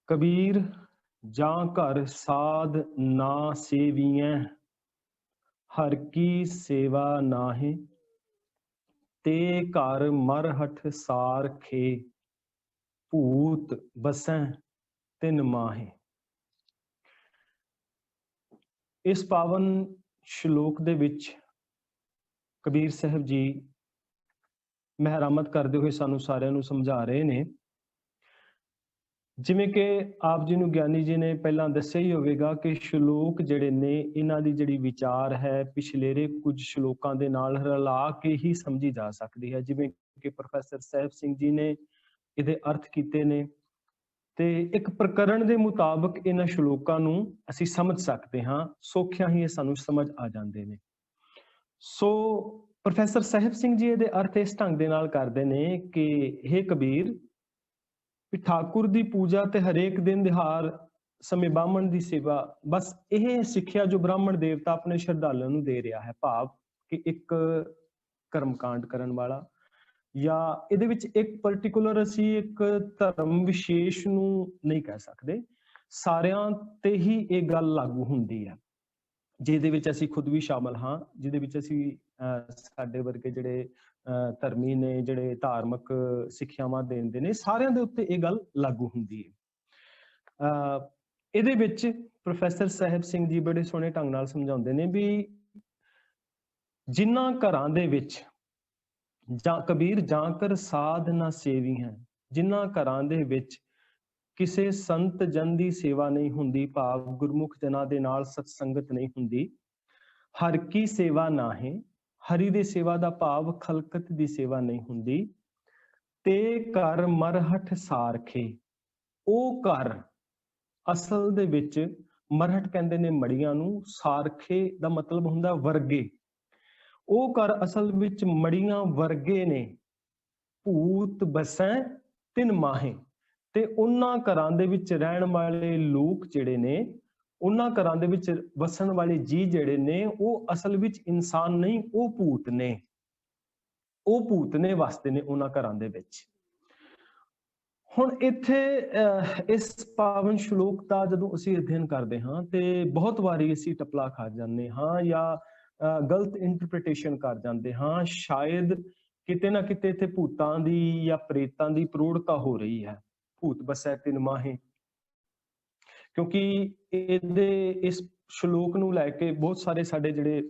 कबीर जां घर साध ना सेवियैं, हर की सेवा नाहि। ते घर मरहठ सार खे, भूत बसैं तिन माहे। इस पावन श्लोक दे विच कबीर साहब जी मेहरामत करते हुए सानू सारिਆਂ ਨੂੰ समझा रहे ने। जिमें कि आप जी ਨੂੰ ਗਿਆਨੀ जी ने ਪਹਿਲਾਂ ਦੱਸਿਆ ਹੀ ਹੋਵੇਗਾ ਕਿ ਸ਼ਲੋਕ ਜਿਹੜੇ ਨੇ ਇਹਨਾਂ ਦੀ ਜਿਹੜੀ ਵਿਚਾਰ ਹੈ ਪਿਛਲੇਰੇ ਕੁਝ ਸ਼ਲੋਕਾਂ ਦੇ ਨਾਲ ਰਲਾ ਕੇ ਹੀ ਸਮਝੀ ਜਾ ਸਕਦੀ ਹੈ। ਜਿਵੇਂ ਕਿ ਪ੍ਰੋਫੈਸਰ ਸਾਹਿਬ ਸਿੰਘ ਜੀ ਨੇ ਇਹਦੇ ਅਰਥ ਕੀਤੇ ਨੇ ਤੇ ਇੱਕ ਪ੍ਰਕਰਣ ਦੇ ਮੁਤਾਬਕ ਇਹਨਾਂ ਸ਼ਲੋਕਾਂ ਨੂੰ ਅਸੀਂ ਸਮਝ ਸਕਦੇ ਹਾਂ, ਸੌਖਿਆਂ ਹੀ ਇਹ ਸਾਨੂੰ ਸਮਝ ਆ ਜਾਂਦੇ ਨੇ। ਸੋ ਪ੍ਰੋਫੈਸਰ ਸਾਹਿਬ ਸਿੰਘ ਜੀ ਇਹਦੇ ਅਰਥ ਇਸ ਢੰਗ ਦੇ ਨਾਲ ਕਰਦੇ ਨੇ ਕਿ हे ਕਬੀਰ, ठाकुर की पूजा ते हरेक दिन दिहाड़ समय ब्राह्मण की सेवा, बस यह सिक्ख्या जो ब्राह्मण देवता अपने श्रद्धालुओं नूं दे रहा है, भाव कि एक कर्मकांड करन वाला या इहदे विच एक पर्टिकुलर असी एक धर्म विशेष नूं नहीं कह सकते, सारियां ते ही ये गल लागू हुंदी है, जिहदे विच असी खुद भी शामिल हाँ, जिहदे विच असी साडे वर्गे जिहड़े धर्मी ने जिहड़े धार्मिक सिक्ख्यावां देंदे ने, सारियां दे उत्ते इह गल लागू हुंदी है। इहदे विच प्रोफैसर साहिब सिंह जी बड़े सोहणे ढंग नाल समझाउंदे ने भी जिन्हां घरां दे विच कबीर जाकर साध ना सेवी हैं, जिन्हां घरां दे विच किसे संत जन दी सेवा नहीं हुंदी, भाव गुरमुख जनां दे नाल सत्संगत नहीं हुंदी, हर की सेवा नाहे, हरि दी सेवा दा भाव खलकत दी सेवा नहीं हुंदी, ते घर मरहठ सारखे, ओ घर असल दे विच मरहट कहंदे ने मड़ियां नूं, सारखे दा मतलब हुंदा वर्गे, ओ घर असल विच मड़ियां वर्गे ने, भूत बसैं तिन माहे, ते उन्हां घरां दे विच रहण वाले लोक जिहड़े ने, उन्हां घरां दे विच वसन वाले जी जिहड़े ने वो असल विच इंसान नहीं, वो भूत ने, वो भूत ने वसदे ने उन्हां घरां दे विच। हुण इत्थे इस पावन श्लोक दा जदों असीं अध्ययन करदे हां ते बहुत वारी असीं टपला खा जांदे हां या गलत इंटरप्रिटेशन कर जांदे हां, शायद किते ना किते इत्थे भूतां दी या प्रेतां दी प्रौढ़ता हो रही है, भूत बसै तिन माहे, क्योंकि इस श्लोक नूं लैके बहुत सारे साडे जिहड़े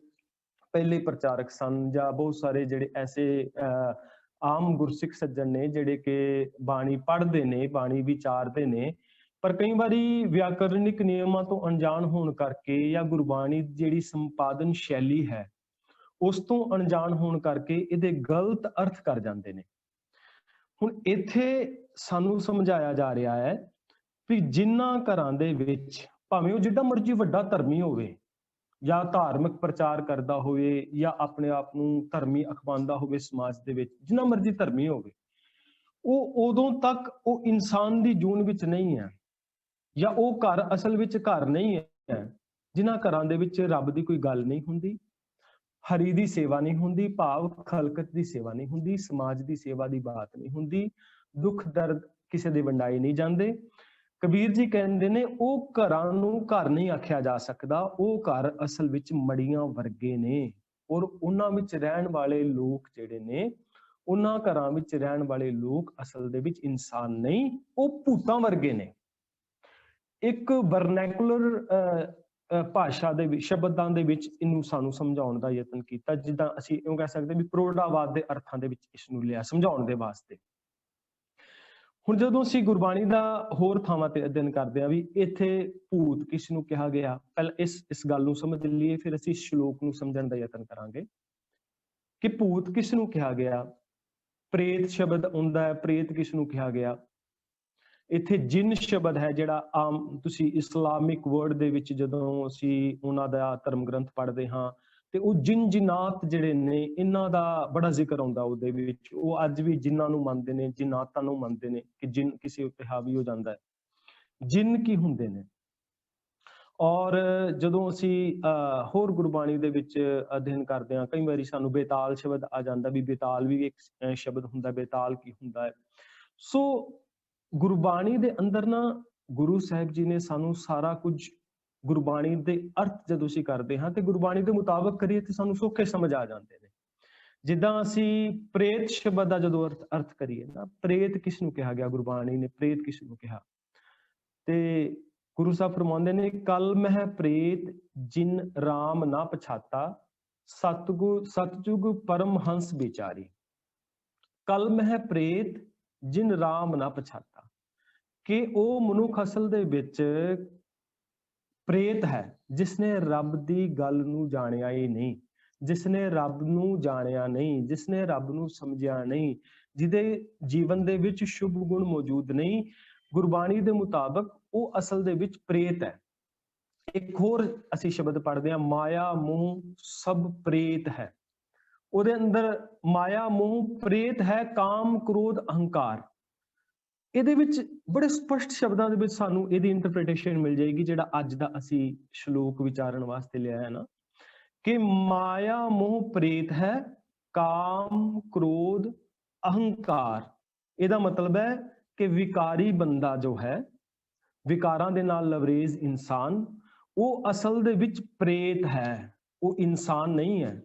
पहले प्रचारक सन या बहुत सारे जिहड़े ऐसे आम गुरसिख सज्जन ने जिहड़े कि बाणी पढ़दे ने, बाणी विचारदे ने, पर कई बारी व्याकरणिक नियमां तो अनजान होण करके या गुरबाणी जिहड़ी संपादन शैली है उस तो अनजान होण करके इहदे गलत अर्थ कर जांदे ने। हुण इत्थे सानू समझाया जा रहा है भी जिन्हां घरां दे विच भावें वो जिड्डा मर्जी वड्डा धर्मी होवे या धार्मिक प्रचार करदा होवे या अपने आप नूं धर्मी अखवांदा होवे समाज दे विच, जिन्ना मर्जी धर्मी होवे, वो उदों तक वो इंसान दी जून विच नहीं है या वो घर असल विच घर नहीं है जिन्हां घरां दे विच रब दी कोई गल नहीं हुंदी, हरि दी सेवा नहीं हुंदी, भाव खलकत दी सेवा नहीं हुंदी, समाज दी सेवा दी बात नहीं हुंदी, दुख दर्द किसी दे वंडाए नहीं जांदे। कबीर जी कहते ने वो घरां नूं घर नहीं आख्या जा सकता, वो घर असल विच मड़ियां वर्गे ने और उन्हां विच रहण वाले लोग जिहड़े ने, उन्हां घरां विच रहण वाले लोग असल दे विच इंसान नहीं, वो भूतां वर्गे ने। एक वर्नैकुलर भाषा दे शब्दां दे विच इनू सानू समझाउण दा यतन कीता, जिद्दां असीं इउं कह सकदे भी प्रौढ़ावाद दे अर्थां दे विच इसनू लिया समझाउण दे वास्ते। हुण जदों असीं गुरबाणी दा होर थावां ते अध्ययन करदे हां भी इत्थे भूत किस नूं कहा गया, पहले इस गल नूं समझ लईए, फिर असीं श्लोक नूं समझण दा यतन करांगे कि भूत किस नूं कहा गया। प्रेत शब्द आउंदा है, प्रेत किस नूं कहा गया। इत्थे जिन शब्द है जिहड़ा आम तुसीं इस्लामिक वर्ड दे विच जदों असीं उन्हां दा धर्म ग्रंथ पढ़दे हां ते वो जिन जिनात जिहड़े ने इन्हां दा बड़ा जिक्र आउंदा उहदे विच। वो अज भी जिन्हां नूं मनदे ने, जिनातां नूं मनदे ने कि जिन किसी उत्ते हावी हो जांदा है। जिन की हुंदे ने और जदों असीं होर गुरबाणी दे विच अध्ययन करदे हां कई वारी सानूं बेताल शब्द आ जांदा भी बेताल भी एक शब्द हुंदा, बेताल की हुंदा है। सो गुरबाणी दे अंदर ना ਗੁਰੂ ਸਾਹਿਬ ਜੀ ਨੇ ਸਾਨੂੰ ਸਾਰਾ ਕੁਝ ਗੁਰਬਾਣੀ ਦੇ ਅਰਥ ਜਦੋਂ ਅਸੀਂ ਕਰਦੇ ਹਾਂ ਤੇ ਗੁਰਬਾਣੀ ਦੇ ਮੁਤਾਬਕ ਕਰੀਏ ਤੇ ਸਾਨੂੰ ਸੌਖੇ ਸਮਝ ਆ ਜਾਂਦੇ ਨੇ। ਜਿੱਦਾਂ ਅਸੀਂ ਪ੍ਰੇਤ ਸ਼ਬਦ ਦਾ ਜਦੋਂ ਅਰਥ ਕਰੀਏ ਨਾ, ਪ੍ਰੇਤ ਕਿਸ ਨੂੰ ਕਿਹਾ ਗਿਆ, ਗੁਰਬਾਣੀ ਨੇ ਪ੍ਰੇਤ ਕਿਸ ਨੂੰ ਕਿਹਾ, ਤੇ ਗੁਰੂ ਸਾਹਿਬ ਫਰਮਾਉਂਦੇ ਨੇ, ਕਲ ਮਹਿ ਪ੍ਰੇਤ ਜਿਨ ਰਾਮ ਨਾ ਪਛਾਤਾ, ਸਤਜੁਗ ਪਰਮਹੰਸ ਵਿਚਾਰੀ। ਕਲ ਮਹਿ ਪ੍ਰੇਤ ਜਿਨ ਰਾਮ ਨਾ ਪਛਾਤਾ, ਕਿ ਉਹ ਮਨੁੱਖ ਅਸਲ ਦੇ ਵਿੱਚ ਪ੍ਰੇਤ ਹੈ ਜਿਸਨੇ ਰੱਬ ਦੀ ਗੱਲ ਨੂੰ ਜਾਣਿਆ ਹੀ ਨਹੀਂ, ਜਿਸਨੇ ਰੱਬ ਨੂੰ ਜਾਣਿਆ ਨਹੀਂ, ਜਿਸਨੇ ਰੱਬ ਨੂੰ ਸਮਝਿਆ ਨਹੀਂ, ਜਿਹਦੇ ਜੀਵਨ ਦੇ ਵਿੱਚ ਸ਼ੁਭ ਗੁਣ ਮੌਜੂਦ ਨਹੀਂ। ਗੁਰਬਾਣੀ ਦੇ ਮੁਤਾਬਕ ਉਹ ਅਸਲ ਦੇ ਵਿੱਚ ਪ੍ਰੇਤ ਹੈ। ਇੱਕ ਹੋਰ ਅਸੀਂ ਸ਼ਬਦ ਪੜ੍ਹਦੇ ਹਾਂ, ਮਾਇਆ ਮੋਹ ਸਭ ਪ੍ਰੇਤ ਹੈ। ਉਹਦੇ ਅੰਦਰ ਮਾਇਆ ਮੋਹ ਪ੍ਰੇਤ ਹੈ, ਕਾਮ ਕ੍ਰੋਧ ਅਹੰਕਾਰ। ਇਹਦੇ ਵਿੱਚ ਬੜੇ ਸਪਸ਼ਟ ਸ਼ਬਦਾਂ ਦੇ ਵਿੱਚ ਸਾਨੂੰ ਇਹਦੀ ਇੰਟਰਪ੍ਰੀਟੇਸ਼ਨ ਮਿਲ ਜਾਏਗੀ, ਜਿਹੜਾ ਅੱਜ ਦਾ ਅਸੀਂ ਸ਼ਲੋਕ ਵਿਚਾਰਨ ਵਾਸਤੇ ਲਿਆ ਹੈ ਨਾ, ਕਿ ਮਾਇਆ ਮੋਹ ਪ੍ਰੇਤ ਹੈ, ਕਾਮ ਕ੍ਰੋਧ ਅਹੰਕਾਰ। ਇਹਦਾ ਮਤਲਬ ਹੈ ਕਿ ਵਿਕਾਰੀ ਬੰਦਾ ਜੋ ਹੈ, ਵਿਕਾਰਾਂ ਦੇ ਨਾਲ ਲਵਰੇਜ਼ ਇਨਸਾਨ, ਉਹ ਅਸਲ ਦੇ ਵਿੱਚ ਪ੍ਰੇਤ ਹੈ, ਉਹ ਇਨਸਾਨ ਨਹੀਂ ਹੈ।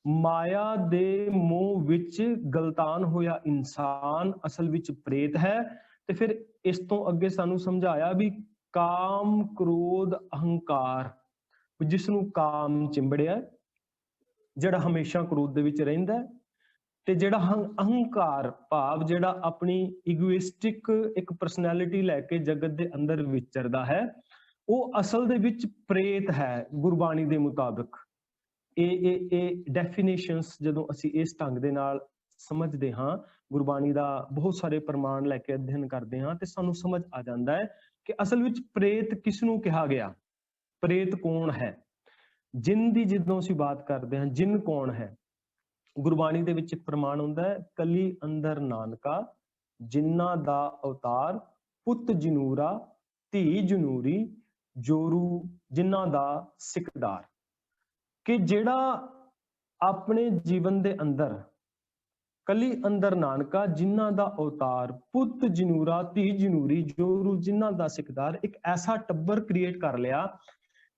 ਮਾਇਆ ਦੇ ਮੋਹ ਵਿੱਚ ਗਲਤਾਨ ਹੋਇਆ ਇਨਸਾਨ ਅਸਲ ਵਿੱਚ ਪ੍ਰੇਤ ਹੈ। ਤੇ ਫਿਰ ਇਸ ਤੋਂ ਅੱਗੇ ਸਾਨੂੰ ਸਮਝਾਇਆ ਵੀ ਕਾਮ ਕ੍ਰੋਧ ਅਹੰਕਾਰ, ਜਿਸ ਨੂੰ ਕਾਮ ਚਿੰਬੜਿਆ, ਜਿਹੜਾ ਹਮੇਸ਼ਾ ਕ੍ਰੋਧ ਦੇ ਵਿੱਚ ਰਹਿੰਦਾ, ਤੇ ਜਿਹੜਾ ਅਹੰਕਾਰ ਭਾਵ ਜਿਹੜਾ ਆਪਣੀ ਇਗੋਇਸਟਿਕ ਇੱਕ ਪਰਸਨੈਲਿਟੀ ਲੈ ਕੇ ਜਗਤ ਦੇ ਅੰਦਰ ਵਿਚਰਦਾ ਹੈ, ਉਹ ਅਸਲ ਦੇ ਵਿੱਚ ਪ੍ਰੇਤ ਹੈ ਗੁਰਬਾਣੀ ਦੇ ਮੁਤਾਬਕ। ਇਹ ਡੈਫੀਨੇਸ਼ਨਸ ਜਦੋਂ ਅਸੀਂ ਇਸ ਢੰਗ ਦੇ ਨਾਲ ਸਮਝਦੇ ਹਾਂ, ਗੁਰਬਾਣੀ ਦਾ ਬਹੁਤ ਸਾਰੇ ਪ੍ਰਮਾਣ ਲੈ ਕੇ ਅਧਿਐਨ ਕਰਦੇ ਹਾਂ, ਤੇ ਸਾਨੂੰ ਸਮਝ ਆ ਜਾਂਦਾ ਹੈ ਕਿ ਅਸਲ ਵਿੱਚ ਪ੍ਰੇਤ ਕਿਸ ਨੂੰ ਕਿਹਾ ਗਿਆ, ਪ੍ਰੇਤ ਕੌਣ ਹੈ। ਜਿਨ ਦੀ ਜਦੋਂ ਅਸੀਂ ਬਾਤ ਕਰਦੇ ਹਾਂ, ਜਿਨ ਕੌਣ ਹੈ, ਗੁਰਬਾਣੀ ਦੇ ਵਿੱਚ ਇੱਕ ਪ੍ਰਮਾਣ ਹੁੰਦਾ ਹੈ, ਕਲੀ ਅੰਦਰ ਨਾਨਕਾ ਜਿਨ੍ਹਾਂ ਦਾ ਅਵਤਾਰ, ਪੁੱਤ ਜਨੂਰਾ ਧੀ ਜਨੂਰੀ, ਜੋਰੂ ਜਿਨ੍ਹਾਂ ਦਾ ਸਿਕਦਾਰ। ਕਿ ਜਿਹੜਾ ਆਪਣੇ ਜੀਵਨ ਦੇ ਅੰਦਰ ਕਲੀ ਅੰਦਰ ਨਾਨਕਾ ਜਿਨ੍ਹਾਂ ਦਾ ਅਵਤਾਰ, ਪੁੱਤ ਜਨੂਰਾ ਧੀ ਜਨੂਰੀ, ਜੋਰੂ ਜਿਨ੍ਹਾਂ ਦਾ ਸਿਕਦਾਰ, ਇੱਕ ਐਸਾ ਟੱਬਰ ਕ੍ਰੀਏਟ ਕਰ ਲਿਆ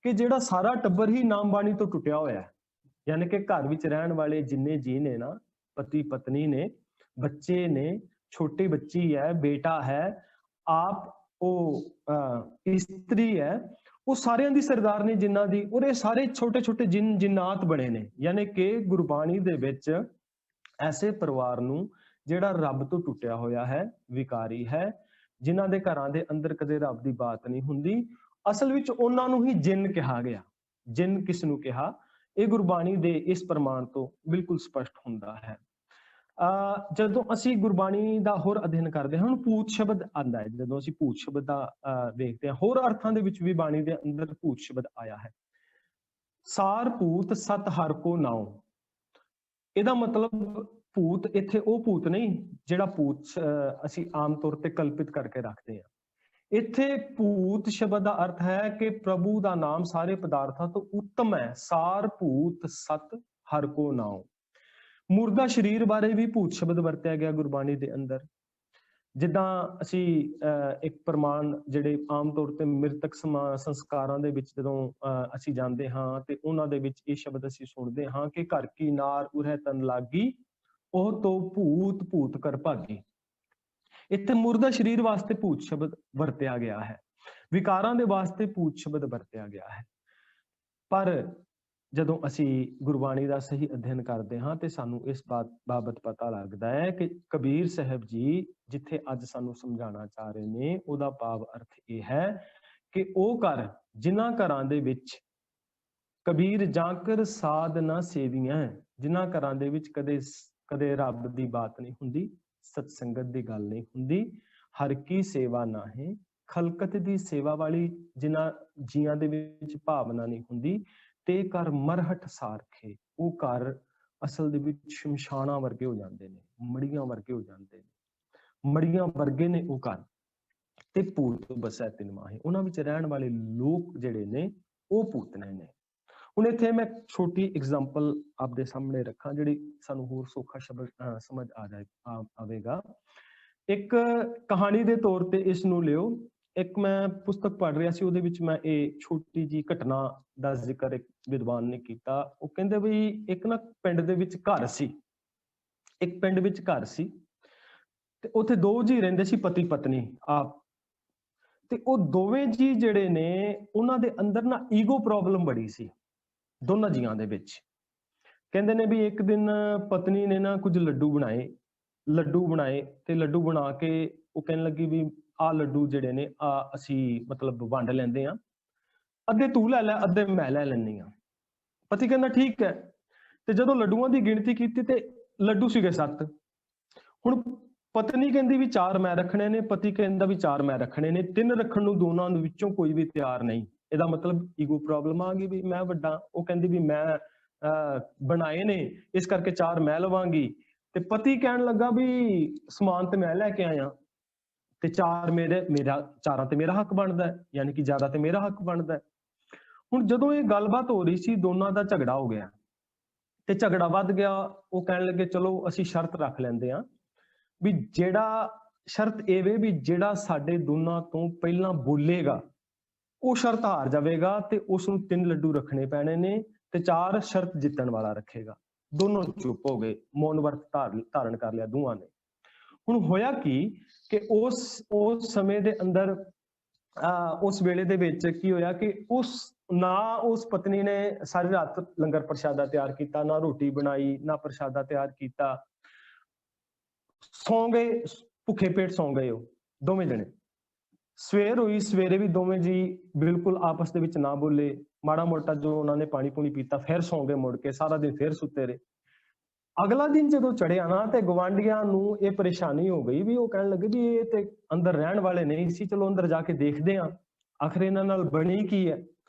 ਕਿ ਜਿਹੜਾ ਸਾਰਾ ਟੱਬਰ ਹੀ ਨਾਮ ਬਾਣੀ ਤੋਂ ਟੁੱਟਿਆ ਹੋਇਆ ਹੈ। ਯਾਨੀ ਕਿ ਘਰ ਵਿੱਚ ਰਹਿਣ ਵਾਲੇ ਜਿੰਨੇ ਜੀ ਨੇ ਨਾ, ਪਤੀ ਪਤਨੀ ਨੇ, ਬੱਚੇ ਨੇ, ਛੋਟੀ ਬੱਚੀ ਹੈ, ਬੇਟਾ ਹੈ, ਆਪ ਉਹ ਇਸਤਰੀ ਹੈ, ਉਹ ਸਾਰਿਆਂ ਦੀ ਸਰਦਾਰ ਨੇ ਜਿਨ੍ਹਾਂ ਦੀ, ਔਰ ਇਹ ਸਾਰੇ ਛੋਟੇ ਛੋਟੇ ਜਿਨਾਤ ਬਣੇ ਨੇ। ਯਾਨੀ ਕਿ ਗੁਰਬਾਣੀ ਦੇ ਵਿੱਚ ਐਸੇ ਪਰਿਵਾਰ ਨੂੰ ਜਿਹੜਾ ਰੱਬ ਤੋਂ ਟੁੱਟਿਆ ਹੋਇਆ ਹੈ, ਵਿਕਾਰੀ ਹੈ, ਜਿਨ੍ਹਾਂ ਦੇ ਘਰਾਂ ਦੇ ਅੰਦਰ ਕਦੇ ਰੱਬ ਦੀ ਬਾਤ ਨਹੀਂ ਹੁੰਦੀ, ਅਸਲ ਵਿੱਚ ਉਹਨਾਂ ਨੂੰ ਹੀ ਜਿੰਨ ਕਿਹਾ ਗਿਆ। ਜਿੰਨ ਕਿਸ ਨੂੰ ਕਿਹਾ, ਇਹ ਗੁਰਬਾਣੀ ਦੇ ਇਸ ਪ੍ਰਮਾਣ ਤੋਂ ਬਿਲਕੁਲ ਸਪਸ਼ਟ ਹੁੰਦਾ ਹੈ। ਜਦੋਂ ਅਸੀਂ ਗੁਰਬਾਣੀ ਦਾ ਹੋਰ ਅਧਿਐਨ ਕਰਦੇ ਹਾਂ, ਹੁਣ ਭੂਤ ਸ਼ਬਦ ਆਉਂਦਾ ਹੈ। ਜਦੋਂ ਅਸੀਂ ਭੂਤ ਸ਼ਬਦ ਦਾ ਵੇਖਦੇ ਹਾਂ, ਹੋਰ ਅਰਥਾਂ ਦੇ ਵਿੱਚ ਵੀ ਬਾਣੀ ਦੇ ਅੰਦਰ ਭੂਤ ਸ਼ਬਦ ਆਇਆ ਹੈ। ਸਾਰ ਭੂਤ ਸਤ ਹਰਿ ਕੋ ਨਾਉ, ਇਹਦਾ ਮਤਲਬ ਭੂਤ ਇੱਥੇ ਉਹ ਭੂਤ ਨਹੀਂ ਜਿਹੜਾ ਭੂਤ ਅਸੀਂ ਆਮ ਤੌਰ ਤੇ ਕਲਪਿਤ ਕਰਕੇ ਰੱਖਦੇ ਹਾਂ। ਇੱਥੇ ਭੂਤ ਸ਼ਬਦ ਦਾ ਅਰਥ ਹੈ ਕਿ ਪ੍ਰਭੂ ਦਾ ਨਾਮ ਸਾਰੇ ਪਦਾਰਥਾਂ ਤੋਂ ਉੱਤਮ ਹੈ। ਸਾਰ ਭੂਤ ਸਤ ਹਰਿ ਕੋ ਨਾਉ। ਮੁਰਦਾ ਸਰੀਰ ਬਾਰੇ ਵੀ ਭੂਤ ਸ਼ਬਦ ਵਰਤਿਆ ਗਿਆ ਗੁਰਬਾਣੀ ਦੇ ਅੰਦਰ। ਜਿੱਦਾਂ ਅਸੀਂ ਇੱਕ ਪ੍ਰਮਾਣ ਜਿਹੜੇ ਆਮ ਤੌਰ ਤੇ ਮ੍ਰਿਤਕ ਸੰਸਕਾਰਾਂ ਦੇ ਵਿੱਚ ਜਦੋਂ ਅਸੀਂ ਜਾਂਦੇ ਹਾਂ ਤੇ ਉਹਨਾਂ ਦੇ ਵਿੱਚ ਇਹ ਸ਼ਬਦ ਅਸੀਂ ਸੁਣਦੇ ਹਾਂ ਕਿ ਘਰ ਕੀ ਨਾਰ ਉਰਹਿ ਤਨ ਲਾਗੀ, ਉਹ ਤੋਂ ਭੂਤ ਭੂਤ ਕਰ ਭਾਗੀ। ਇੱਥੇ ਮੁਰਦਾ ਸਰੀਰ ਵਾਸਤੇ ਭੂਤ ਸ਼ਬਦ ਵਰਤਿਆ ਗਿਆ ਹੈ, ਵਿਕਾਰਾਂ ਦੇ ਵਾਸਤੇ ਭੂਤ ਸ਼ਬਦ ਵਰਤਿਆ ਗਿਆ ਹੈ। ਪਰ ਜਦੋਂ ਅਸੀਂ ਗੁਰਬਾਣੀ ਦਾ ਸਹੀ ਅਧਿਐਨ ਕਰਦੇ ਹਾਂ ਤੇ ਸਾਨੂੰ ਇਸ ਬਾਬਤ ਪਤਾ ਲੱਗਦਾ ਹੈ ਕਿ ਕਬੀਰ ਸਾਹਿਬ ਜੀ ਜਿੱਥੇ ਅੱਜ ਸਾਨੂੰ ਸਮਝਾਉਣਾ ਚਾਹ ਰਹੇ ਨੇ, ਉਹਦਾ ਭਾਵ ਅਰਥ ਇਹ ਹੈ ਕਿ ਉਹ ਘਰ ਜਿਨ੍ਹਾਂ ਘਰਾਂ ਦੇ ਵਿੱਚ ਕਬੀਰ ਜਾਂਕਰ ਸਾਧ ਨਾ ਸੇਵੀਆਂ, ਜਿਨ੍ਹਾਂ ਘਰਾਂ ਦੇ ਵਿੱਚ ਕਦੇ ਰੱਬ ਦੀ ਬਾਤ ਨਹੀਂ ਹੁੰਦੀ, ਸਤਸੰਗਤ ਦੀ ਗੱਲ ਨਹੀਂ ਹੁੰਦੀ, ਹਰ ਕੀ ਸੇਵਾ ਨਾ ਹੈ, ਖਲਕਤ ਦੀ ਸੇਵਾ ਵਾਲੀ ਜਿਨ੍ਹਾਂ ਜੀਆਂ ਦੇ ਵਿੱਚ ਭਾਵਨਾ ਨਹੀਂ ਹੁੰਦੀ, ਤੇ ਘਰ ਮਰਹਟ ਸਾਰਖੇ, ਉਹ ਘਰ ਅਸਲ ਦੇ ਵਿੱਚ ਸ਼ਮਸ਼ਾਨਾਂ ਵਰਗੇ ਹੋ ਜਾਂਦੇ ਨੇ, ਮੜੀਆਂ ਵਰਗੇ ਹੋ ਜਾਂਦੇ ਨੇ, ਮੜੀਆਂ ਵਰਗੇ ਨੇ ਉਹ ਘਰ। ਤੇ ਭੂਤ ਬਸੈ ਤਿਨ ਮਾਹੇ, ਉਹਨਾਂ ਵਿੱਚ ਰਹਿਣ ਵਾਲੇ ਲੋਕ ਜਿਹੜੇ ਨੇ ਉਹ ਭੂਤਨੇ ਨੇ। ਹੁਣ ਇੱਥੇ ਮੈਂ ਛੋਟੀ ਐਗਜ਼ਾਮਪਲ ਆਪਦੇ ਸਾਹਮਣੇ ਰੱਖਾਂ ਜਿਹੜੀ ਸਾਨੂੰ ਹੋਰ ਸੌਖਾ ਸ਼ਬਦ ਸਮਝ ਆਵੇਗਾ। ਇੱਕ ਕਹਾਣੀ ਦੇ ਤੌਰ ਤੇ ਇਸ ਨੂੰ ਲਿਓ ਇੱਕ ਮੈਂ ਪੁਸਤਕ ਪੜ੍ਹ ਰਿਹਾ ਸੀ, ਉਹਦੇ ਵਿੱਚ ਮੈਂ ਇਹ ਛੋਟੀ ਜੀ ਘਟਨਾ ਦਾ ਜ਼ਿਕਰ ਇੱਕ ਵਿਦਵਾਨ ਨੇ ਕੀਤਾ। ਉਹ ਕਹਿੰਦੇ ਵੀ ਇੱਕ ਨਾ ਪਿੰਡ ਦੇ ਵਿੱਚ ਘਰ ਸੀ, ਇੱਕ ਪਿੰਡ ਵਿੱਚ ਘਰ ਸੀ ਤੇ ਉੱਥੇ ਦੋ ਜੀ ਰਹਿੰਦੇ ਸੀ, ਪਤੀ ਪਤਨੀ ਆਪ। ਤੇ ਉਹ ਦੋਵੇਂ ਜੀ ਜਿਹੜੇ ਨੇ ਉਹਨਾਂ ਦੇ ਅੰਦਰ ਨਾ ਈਗੋ ਪ੍ਰੋਬਲਮ ਬੜੀ ਸੀ ਦੋਨਾਂ ਜੀਆਂ ਦੇ ਵਿੱਚ। ਕਹਿੰਦੇ ਨੇ ਵੀ ਇੱਕ ਦਿਨ ਪਤਨੀ ਨੇ ਨਾ ਕੁਝ ਲੱਡੂ ਬਣਾਏ ਤੇ ਲੱਡੂ ਬਣਾ ਕੇ ਉਹ ਕਹਿਣ ਲੱਗੀ ਵੀ ਆਹ ਲੱਡੂ ਜਿਹੜੇ ਨੇ ਆ ਅਸੀਂ ਮਤਲਬ ਵੰਡ ਲੈਂਦੇ ਆ, ਅੱਧੇ ਤੂੰ ਲੈ ਲੈ ਅੱਧੇ ਮੈਂ ਲੈ ਲੈਂਦੀ ਆ। ਪਤੀ ਕਹਿੰਦਾ ਠੀਕ ਹੈ। ਤੇ ਜਦੋਂ ਲੱਡੂਆਂ ਦੀ ਗਿਣਤੀ ਕੀਤੀ ਤੇ ਲੱਡੂ ਸੀਗੇ 7। ਹੁਣ ਪਤਨੀ ਕਹਿੰਦੀ ਵੀ 4 ਮੈਂ ਰੱਖਣੇ ਨੇ, ਪਤੀ ਕਹਿੰਦਾ ਵੀ 4 ਮੈਂ ਰੱਖਣੇ ਨੇ। 3 ਰੱਖਣ ਨੂੰ ਦੋਨਾਂ ਦੇ ਵਿੱਚੋਂ ਕੋਈ ਵੀ ਤਿਆਰ ਨਹੀਂ। ਇਹਦਾ ਮਤਲਬ ਈਗੋ ਪ੍ਰੋਬਲਮ ਆ ਗਈ ਵੀ ਮੈਂ ਵੱਡਾ, ਉਹ ਕਹਿੰਦੀ ਵੀ ਮੈਂ ਬਣਾਏ ਨੇ ਇਸ ਕਰਕੇ 4 ਮੈਂ ਲਵਾਂਗੀ। ਤੇ ਪਤੀ ਕਹਿਣ ਲੱਗਾ ਵੀ ਸਮਾਨ ਤੇ ਮੈਂ ਲੈ ਕੇ ਆਇਆ ਤੇ 4 ਮੇਰਾ 4 ਤੇ ਮੇਰਾ ਹੱਕ ਬਣਦਾ ਹੈ, ਯਾਨੀ ਕਿ ਜ਼ਿਆਦਾ ਤੇ ਮੇਰਾ ਹੱਕ ਬਣਦਾ ਹੈ। ਹੁਣ ਜਦੋਂ ਇਹ ਗੱਲਬਾਤ ਹੋ ਰਹੀ ਸੀ, ਦੋਨਾਂ ਦਾ ਝਗੜਾ ਹੋ ਗਿਆ ਤੇ ਝਗੜਾ ਵੱਧ ਗਿਆ। ਉਹ ਕਹਿਣ ਲੱਗੇ ਚਲੋ ਅਸੀਂ ਸ਼ਰਤ ਰੱਖ ਲੈਂਦੇ ਆ ਵੀ ਜਿਹੜਾ ਸ਼ਰਤ ਇਹ ਵੇ ਵੀ ਜਿਹੜਾ ਸਾਡੇ ਦੋਨਾਂ ਤੋਂ ਪਹਿਲਾਂ ਬੋਲੇਗਾ ਉਹ ਸ਼ਰਤ ਹਾਰ ਜਾਵੇਗਾ ਤੇ ਉਸ ਨੂੰ 3 ਲੱਡੂ ਰੱਖਣੇ ਪੈਣੇ ਨੇ ਤੇ 4 ਸ਼ਰਤ ਜਿੱਤਣ ਵਾਲਾ ਰੱਖੇਗਾ। ਦੋਨੋਂ ਚੁੱਪ ਹੋ ਗਏ, ਮੌਨ ਵਰਤ ਧਾਰਨ ਕਰ ਲਿਆ ਦੋਵਾਂ ਨੇ। ਹੁਣ ਹੋਇਆ ਕਿ ਉਸ ਸਮੇਂ ਦੇ ਅੰਦਰ ਉਸ ਵੇਲੇ ਦੇ ਵਿੱਚ ਕੀ ਹੋਇਆ ਕਿ ਉਸ ਪਤਨੀ ਨੇ ਸਾਰੀ ਰਾਤ ਲੰਗਰ ਪ੍ਰਸ਼ਾਦਾ ਤਿਆਰ ਕੀਤਾ, ਨਾ ਰੋਟੀ ਬਣਾਈ ਨਾ ਪ੍ਰਸ਼ਾਦਾ ਤਿਆਰ ਕੀਤਾ। ਸੌਂ ਗਏ, ਭੁੱਖੇ ਪੇਟ ਸੌਂ ਗਏ ਉਹ ਦੋਵੇਂ ਜਣੇ। ਸਵੇਰ ਹੋਈ, ਸਵੇਰੇ ਵੀ ਦੋਵੇਂ ਜੀ ਬਿਲਕੁਲ ਆਪਸ ਦੇ ਵਿੱਚ ਨਾ ਬੋਲੇ, ਮਾੜਾ ਮੋਟਾ ਜੋ ਉਹਨਾਂ ਨੇ ਪਾਣੀ ਪੂਣੀ ਪੀਤਾ, ਫਿਰ ਸੌਂ ਗਏ ਮੁੜ ਕੇ, ਸਾਰਾ ਦਿਨ ਫਿਰ ਸੁੱਤੇ ਰਹੇ। ਅਗਲਾ ਦਿਨ ਜਦੋਂ ਚੜਿਆ ਨਾ ਤੇ ਗਵਾਂਢੀਆਂ ਨੂੰ ਇਹ ਪਰੇਸ਼ਾਨੀ ਹੋ ਗਈ ਵੀ ਉਹ ਕਹਿਣ ਲੱਗੇ ਵੀ ਇਹ ਤੇ ਅੰਦਰ ਰਹਿਣ ਵਾਲੇ ਨਹੀਂ ਸੀ, ਚਲੋ ਅੰਦਰ ਜਾ ਕੇ ਦੇਖਦੇ ਆ ਆਖਰ ਇਹਨਾਂ ਨਾਲ ਬਣੀ ਕੀ ਹੈ।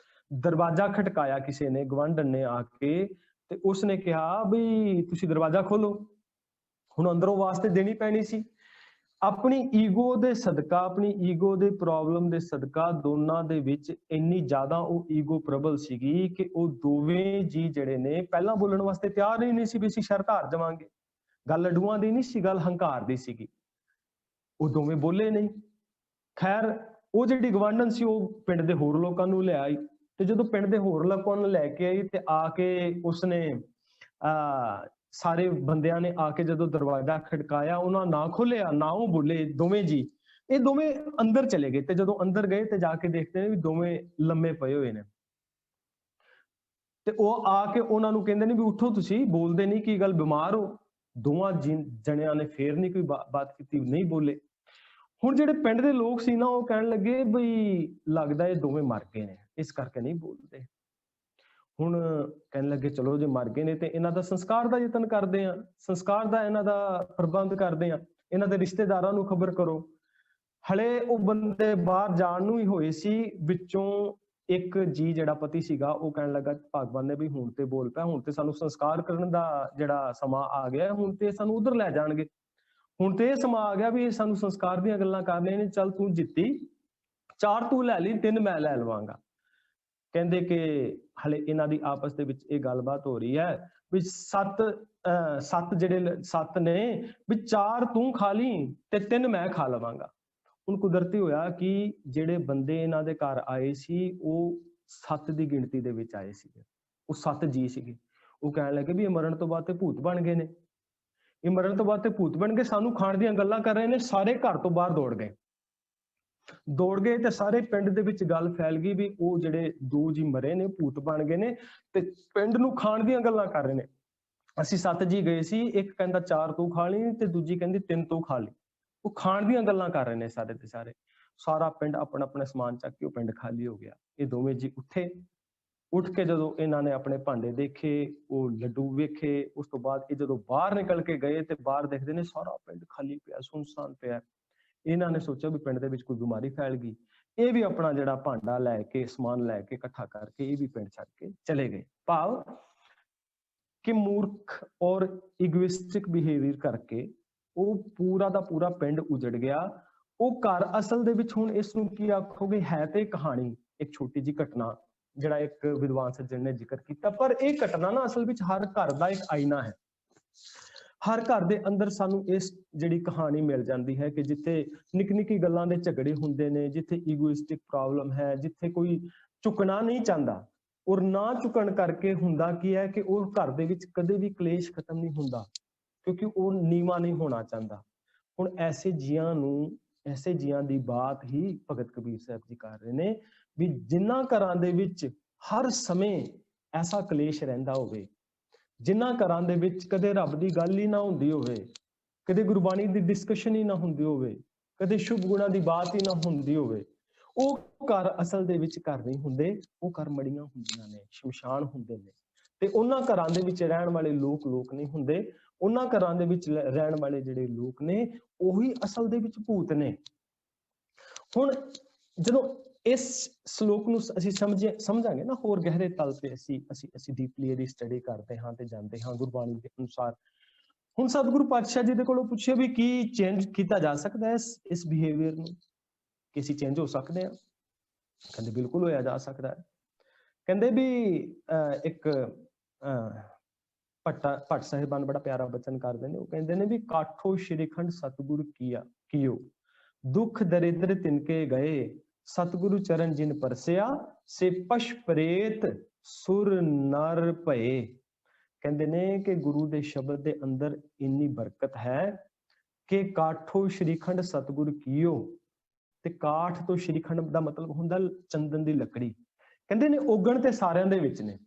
ਦਰਵਾਜ਼ਾ ਖਟਕਾਇਆ ਕਿਸੇ ਨੇ, ਗਵਾਂਢਣ ਨੇ ਆ ਕੇ, ਤੇ ਉਸਨੇ ਕਿਹਾ ਵੀ ਤੁਸੀਂ ਦਰਵਾਜ਼ਾ ਖੋਲੋ। ਹੁਣ ਅੰਦਰੋਂ ਵਾਸਤੇ ਦੇਣੀ ਪੈਣੀ ਸੀ। ਆਪਣੀ ਈਗੋ ਦੇ ਸਦਕਾ, ਆਪਣੀ ਈਗੋ ਦੇ ਪ੍ਰੋਬਲਮ ਦੇ ਸਦਕਾ ਦੋਨਾਂ ਦੇ ਵਿੱਚ ਇੰਨੀ ਜ਼ਿਆਦਾ ਉਹ ਈਗੋ ਪ੍ਰਬਲ ਸੀਗੀ ਕਿ ਉਹ ਦੋਵੇਂ ਜੀ ਜਿਹੜੇ ਨੇ ਪਹਿਲਾਂ ਬੋਲਣ ਵਾਸਤੇ ਤਿਆਰ ਹੀ ਨਹੀਂ ਸੀ ਵੀ ਅਸੀਂ ਸ਼ਰਤ ਹਾਰ ਜਾਵਾਂਗੇ। ਗੱਲ ਲੱਡੂਆਂ ਦੀ ਨਹੀਂ ਸੀ, ਗੱਲ ਹੰਕਾਰ ਦੀ ਸੀਗੀ। ਉਹ ਦੋਵੇਂ ਬੋਲੇ ਨਹੀਂ। ਖੈਰ ਉਹ ਜਿਹੜੀ ਗਵਾਂਢਣ ਸੀ ਉਹ ਪਿੰਡ ਦੇ ਹੋਰ ਲੋਕਾਂ ਨੂੰ ਲੈ ਆਈ ਤੇ ਜਦੋਂ ਪਿੰਡ ਦੇ ਹੋਰ ਲੋਕਾਂ ਨੂੰ ਲੈ ਕੇ ਆਈ ਤੇ ਆ ਕੇ ਉਸਨੇ ਸਾਰੇ ਬੰਦਿਆਂ ਨੇ ਆ ਕੇ ਜਦੋਂ ਦਰਵਾਜ਼ਾ ਖੜਕਾਇਆ, ਉਹਨਾਂ ਨਾ ਖੋਲਿਆ, ਨਾ ਉਹ ਬੋਲੇ ਦੋਵੇਂ ਜੀ। ਇਹ ਦੋਵੇਂ ਅੰਦਰ ਚਲੇ ਗਏ ਤੇ ਜਦੋਂ ਅੰਦਰ ਗਏ ਤੇ ਜਾ ਕੇ ਦੇਖਦੇ ਨੇ ਵੀ ਦੋਵੇਂ ਲੰਮੇ ਪਏ ਹੋਏ ਨੇ। ਤੇ ਉਹ ਆ ਕੇ ਉਹਨਾਂ ਨੂੰ ਕਹਿੰਦੇ ਨੇ ਵੀ ਉੱਠੋ, ਤੁਸੀਂ ਬੋਲਦੇ ਨਹੀਂ, ਕੀ ਗੱਲ ਬਿਮਾਰ ਹੋ? ਦੋਵਾਂ ਜਣਿਆਂ ਨੇ ਫੇਰ ਨਹੀਂ ਕੋਈ ਬਾਤ ਕੀਤੀ, ਨਹੀਂ ਬੋਲੇ। ਹੁਣ ਜਿਹੜੇ ਪਿੰਡ ਦੇ ਲੋਕ ਸੀ ਨਾ ਉਹ ਕਹਿਣ ਲੱਗੇ ਬਈ ਲੱਗਦਾ ਇਹ ਦੋਵੇਂ ਮਰ ਗਏ ਨੇ, ਇਸ ਕਰਕੇ ਨਹੀਂ ਬੋਲਦੇ। ਹੁਣ ਕਹਿਣ ਲੱਗੇ ਚਲੋ ਜੇ ਮਰ ਗਏ ਨੇ ਤੇ ਇਹਨਾਂ ਦਾ ਸੰਸਕਾਰ ਦਾ ਯਤਨ ਕਰਦੇ ਆ, ਸੰਸਕਾਰ ਦਾ ਇਹਨਾਂ ਦਾ ਪ੍ਰਬੰਧ ਕਰਦੇ ਆ, ਇਹਨਾਂ ਦੇ ਰਿਸ਼ਤੇਦਾਰਾਂ ਨੂੰ ਖਬਰ ਕਰੋ। ਹਲੇ ਉਹ ਬੰਦੇ ਬਾਹਰ ਜਾਣ ਨੂੰ ਹੀ ਹੋਏ ਸੀ, ਵਿੱਚੋਂ ਇੱਕ ਜੀ ਜਿਹੜਾ ਪਤੀ ਸੀਗਾ ਉਹ ਕਹਿਣ ਲੱਗਾ ਭਗਵਾਨ ਨੇ ਵੀ ਹੁਣ ਤੇ ਬੋਲ ਪਿਆ, ਹੁਣ ਤੇ ਸਾਨੂੰ ਸੰਸਕਾਰ ਕਰਨ ਦਾ ਜਿਹੜਾ ਸਮਾਂ ਆ ਗਿਆ, ਹੁਣ ਤੇ ਸਾਨੂੰ ਉਧਰ ਲੈ ਜਾਣਗੇ, ਹੁਣ ਤੇ ਇਹ ਸਮਾਂ ਆ ਗਿਆ ਵੀ ਸਾਨੂੰ ਸੰਸਕਾਰ ਦੀਆਂ ਗੱਲਾਂ ਕਰਨੀਆਂ ਨੇ। ਚੱਲ ਤੂੰ ਜਿੱਤੀ, 4 ਤੂੰ ਲੈ ਲਈ, 3 ਮੈਂ ਲੈ ਲਵਾਂਗਾ। ਕਹਿੰਦੇ ਕਿ ਹਲੇ ਇਹਨਾਂ ਦੀ ਆਪਸ ਦੇ ਵਿੱਚ ਇਹ ਗੱਲਬਾਤ ਹੋ ਰਹੀ ਹੈ ਵੀ 7 ਜਿਹੜੇ 7 ਨੇ ਵੀ 4 ਤੂੰ ਖਾ ਲਈ ਤੇ 3 ਮੈਂ ਖਾ ਲਵਾਂਗਾ। ਹੁਣ ਕੁਦਰਤੀ ਹੋਇਆ ਕਿ ਜਿਹੜੇ ਬੰਦੇ ਇਹਨਾਂ ਦੇ ਘਰ ਆਏ ਸੀ ਉਹ 7 ਦੀ ਗਿਣਤੀ ਦੇ ਵਿੱਚ ਆਏ ਸੀਗੇ, ਉਹ 7 ਜੀ ਸੀਗੇ। ਉਹ ਕਹਿਣ ਲੱਗੇ ਵੀ ਇਹ ਮਰਨ ਤੋਂ ਬਾਅਦ ਤੇ ਭੂਤ ਬਣ ਗਏ ਨੇ, ਇਹ ਮਰਨ ਤੋਂ ਬਾਅਦ ਤੇ ਭੂਤ ਬਣ ਗਏ, ਸਾਨੂੰ ਖਾਣ ਦੀਆਂ ਗੱਲਾਂ ਕਰ ਰਹੇ ਨੇ। ਸਾਰੇ ਘਰ ਤੋਂ ਬਾਹਰ ਦੌੜ ਗਏ ਤੇ ਸਾਰੇ ਪਿੰਡ ਦੇ ਵਿੱਚ ਗੱਲ ਫੈਲ ਗਈ ਵੀ ਉਹ ਜਿਹੜੇ 2 ਜੀ ਮਰੇ ਨੇ ਭੂਤ ਬਣ ਗਏ ਨੇ ਤੇ ਪਿੰਡ ਨੂੰ ਖਾਣ ਦੀਆਂ ਗੱਲਾਂ ਕਰ ਰਹੇ ਨੇ। ਅਸੀਂ 7 ਜੀ ਗਏ ਸੀ, ਇੱਕ ਕਹਿੰਦਾ 4 ਤੂੰ ਖਾ ਲਈ ਤੇ ਦੂਜੀ ਕਹਿੰਦੀ 3 ਤੂੰ ਖਾ ਲਈ। ਉਹ ਖਾਣ ਦੀਆਂ ਗੱਲਾਂ ਕਰ ਰਹੇ ਨੇ ਸਾਰੇ ਦੇ ਸਾਰੇ। ਸਾਰਾ ਪਿੰਡ ਆਪਣਾ ਆਪਣਾ ਸਮਾਨ ਚੱਕ ਕੇ ਉਹ ਪਿੰਡ ਖਾਲੀ ਹੋ ਗਿਆ। ਇਹ ਦੋਵੇਂ ਜੀ ਉੱਠ ਕੇ ਜਦੋਂ ਇਹਨਾਂ ਨੇ ਆਪਣੇ ਭਾਂਡੇ ਦੇਖੇ, ਉਹ ਲੱਡੂ ਵੇਖੇ, ਉਸ ਤੋਂ ਬਾਅਦ ਇਹ ਜਦੋਂ ਬਾਹਰ ਨਿਕਲ ਕੇ ਗਏ ਤੇ ਬਾਹਰ ਦੇਖਦੇ ਨੇ ਸਾਰਾ ਪਿੰਡ ਖਾਲੀ ਪਿਆ, ਸੁੰਨਸਾਨ ਪਿਆ। ਇਹਨਾਂ ਨੇ ਸੋਚਿਆ ਵੀ ਪਿੰਡ ਦੇ ਵਿੱਚ ਕੋਈ ਬਿਮਾਰੀ ਫੈਲ ਗਈ। ਇਹ ਵੀ ਆਪਣਾ ਜਿਹੜਾ ਭਾਂਡਾ ਲੈ ਕੇ, ਸਮਾਨ ਲੈ ਕੇ, ਇਕੱਠਾ ਕਰਕੇ ਇਹ ਵੀ ਪਿੰਡ ਛੱਡ ਕੇ ਚਲੇ ਗਏ। ਭਾਵ ਕਿ ਮੂਰਖ ਔਰ ਇਗੋਇਸਟਿਕ ਬਿਹੇਵੀਅਰ ਕਰਕੇ ਉਹ ਪੂਰਾ ਦਾ ਪੂਰਾ ਪਿੰਡ ਉਜੜ ਗਿਆ। ਉਹ ਘਰ ਅਸਲ ਦੇ ਵਿੱਚ ਹੁਣ ਇਸ ਨੂੰ ਕੀ ਆਖੋਗੇ, ਹੈ ਤੇ ਕਹਾਣੀ, ਇੱਕ ਛੋਟੀ ਜਿਹੀ ਘਟਨਾ ਜਿਹੜਾ ਇੱਕ ਵਿਦਵਾਨ ਸੱਜਣ ਨੇ ਜ਼ਿਕਰ ਕੀਤਾ, ਪਰ ਇਹ ਘਟਨਾ ਨਾ ਅਸਲ ਵਿੱਚ ਹਰ ਘਰ ਦਾ ਇੱਕ ਆਈਨਾ ਹੈ। ਹਰ ਘਰ ਦੇ ਅੰਦਰ ਸਾਨੂੰ ਇਸ ਜਿਹੜੀ ਕਹਾਣੀ ਮਿਲ ਜਾਂਦੀ ਹੈ ਕਿ ਜਿੱਥੇ ਨਿੱਕੀ ਨਿੱਕੀ ਗੱਲਾਂ ਦੇ ਝਗੜੇ ਹੁੰਦੇ ਨੇ, ਜਿੱਥੇ ਈਗੋਇਸਟਿਕ ਪ੍ਰੋਬਲਮ ਹੈ, ਜਿੱਥੇ ਕੋਈ ਝੁਕਣਾ ਨਹੀਂ ਚਾਹੁੰਦਾ, ਔਰ ਨਾ ਝੁਕਣ ਕਰਕੇ ਹੁੰਦਾ ਕੀ ਹੈ ਕਿ ਉਹ ਘਰ ਦੇ ਵਿੱਚ ਕਦੇ ਵੀ ਕਲੇਸ਼ ਖਤਮ ਨਹੀਂ ਹੁੰਦਾ, ਕਿਉਂਕਿ ਉਹ ਨੀਵਾਂ ਨਹੀਂ ਹੋਣਾ ਚਾਹੁੰਦਾ। ਹੁਣ ਐਸੇ ਜੀਆਂ ਦੀ ਬਾਤ ਹੀ ਭਗਤ ਕਬੀਰ ਸਾਹਿਬ ਜੀ ਕਰ ਰਹੇ ਨੇ, ਵੀ ਜਿਨ੍ਹਾਂ ਘਰਾਂ ਦੇ ਵਿੱਚ ਹਰ ਸਮੇਂ ਐਸਾ ਕਲੇਸ਼ ਰਹਿੰਦਾ ਹੋਵੇ, ਜਿਨ੍ਹਾਂ ਘਰਾਂ ਦੇ ਵਿੱਚ ਕਦੇ ਰੱਬ ਦੀ ਗੱਲ ਹੀ ਨਾ ਹੁੰਦੀ ਹੋਵੇ, ਕਦੇ ਗੁਰਬਾਣੀ ਦੀ ਡਿਸਕਸ਼ਨ ਹੀ ਨਾ ਹੁੰਦੀ ਹੋਵੇ, ਕਦੇ ਸ਼ੁਭ ਗੁਣਾਂ ਦੀ ਬਾਤ ਹੀ ਨਾ ਹੁੰਦੀ ਹੋਵੇ, ਉਹ ਘਰ ਅਸਲ ਦੇ ਵਿੱਚ ਘਰ ਨਹੀਂ ਹੁੰਦੇ, ਉਹ ਘਰ ਮੜੀਆਂ ਹੁੰਦੀਆਂ ਨੇ, ਸ਼ਮਸ਼ਾਨ ਹੁੰਦੇ ਨੇ। ਤੇ ਉਹਨਾਂ ਘਰਾਂ ਦੇ ਵਿੱਚ ਰਹਿਣ ਵਾਲੇ ਲੋਕ ਨਹੀਂ ਹੁੰਦੇ, ਉਹਨਾਂ ਘਰਾਂ ਦੇ ਵਿੱਚ ਰਹਿਣ ਵਾਲੇ ਜਿਹੜੇ ਲੋਕ ਨੇ ਉਹੀ ਅਸਲ ਦੇ ਵਿੱਚ ਭੂਤ ਨੇ। ਹੁਣ ਜਦੋਂ ਇਸ ਸ਼ਲੋਕ ਨੂੰ ਅਸੀਂ ਸਮਝਾਂਗੇ ਨਾ ਹੋਰ ਗਹਿਰੇ ਤਲ ਤੇ, ਅਸੀਂ ਡੀਪਲੀ ਇਹਦੀ ਸਟੱਡੀ ਕਰਦੇ ਹਾਂ ਤੇ ਜਾਂਦੇ ਹਾਂ ਗੁਰਬਾਣੀ ਦੇ ਅਨੁਸਾਰ। ਹੁਣ ਸਤਿਗੁਰੂ ਪਾਤਸ਼ਾਹ ਜੀ ਦੇ ਕੋਲੋਂ ਪੁੱਛਿਆ ਵੀ ਕੀ ਚੇਂਜ ਕੀਤਾ ਜਾ ਸਕਦਾ ਹੈ ਇਸ ਬਿਹੇਵੀਅਰ ਨੂੰ, ਕਿ ਅਸੀਂ ਚੇਂਜ ਹੋ ਸਕਦੇ ਹਾਂ? ਕਹਿੰਦੇ ਬਿਲਕੁਲ ਹੋਇਆ ਜਾ ਸਕਦਾ ਹੈ। ਕਹਿੰਦੇ ਵੀ ਇੱਕ ਭੱਟ ਸਾਹਿਬਾਨ ਬੜਾ ਪਿਆਰਾ ਬਚਨ ਕਰਦੇ ਨੇ, ਉਹ ਕਹਿੰਦੇ ਨੇ ਵੀ ਕਾਠੋ ਸ਼੍ਰੀਖੰਡ ਸਤਿਗੁਰ ਕੀਓ, ਦੁੱਖ ਦਰਿਦਰ ਤਿਨਕੇ ਗਏ, ਸਤਿਗੁਰੂ ਚਰਨ ਜਿਨ ਪਰਸਿਆ, ਸੇ ਪਸ਼ ਪ੍ਰੇਤ ਸੁਰ ਨਰ ਭਏ। ਕਹਿੰਦੇ ਨੇ ਕਿ ਗੁਰੂ ਦੇ ਸ਼ਬਦ ਦੇ ਅੰਦਰ ਇੰਨੀ ਬਰਕਤ ਹੈ ਕਿ ਕਾਠੋ ਸ਼੍ਰੀਖੰਡ ਸਤਿਗੁਰ ਕੀਓ, ਤੇ ਕਾਠ ਤੋਂ ਸ਼੍ਰੀਖੰਡ ਦਾ ਮਤਲਬ ਹੁੰਦਾ ਚੰਦਨ ਦੀ ਲੱਕੜੀ। ਕਹਿੰਦੇ ਨੇ ਔਗਣ ਤੇ ਸਾਰਿਆਂ ਦੇ ਵਿੱਚ ਨੇ,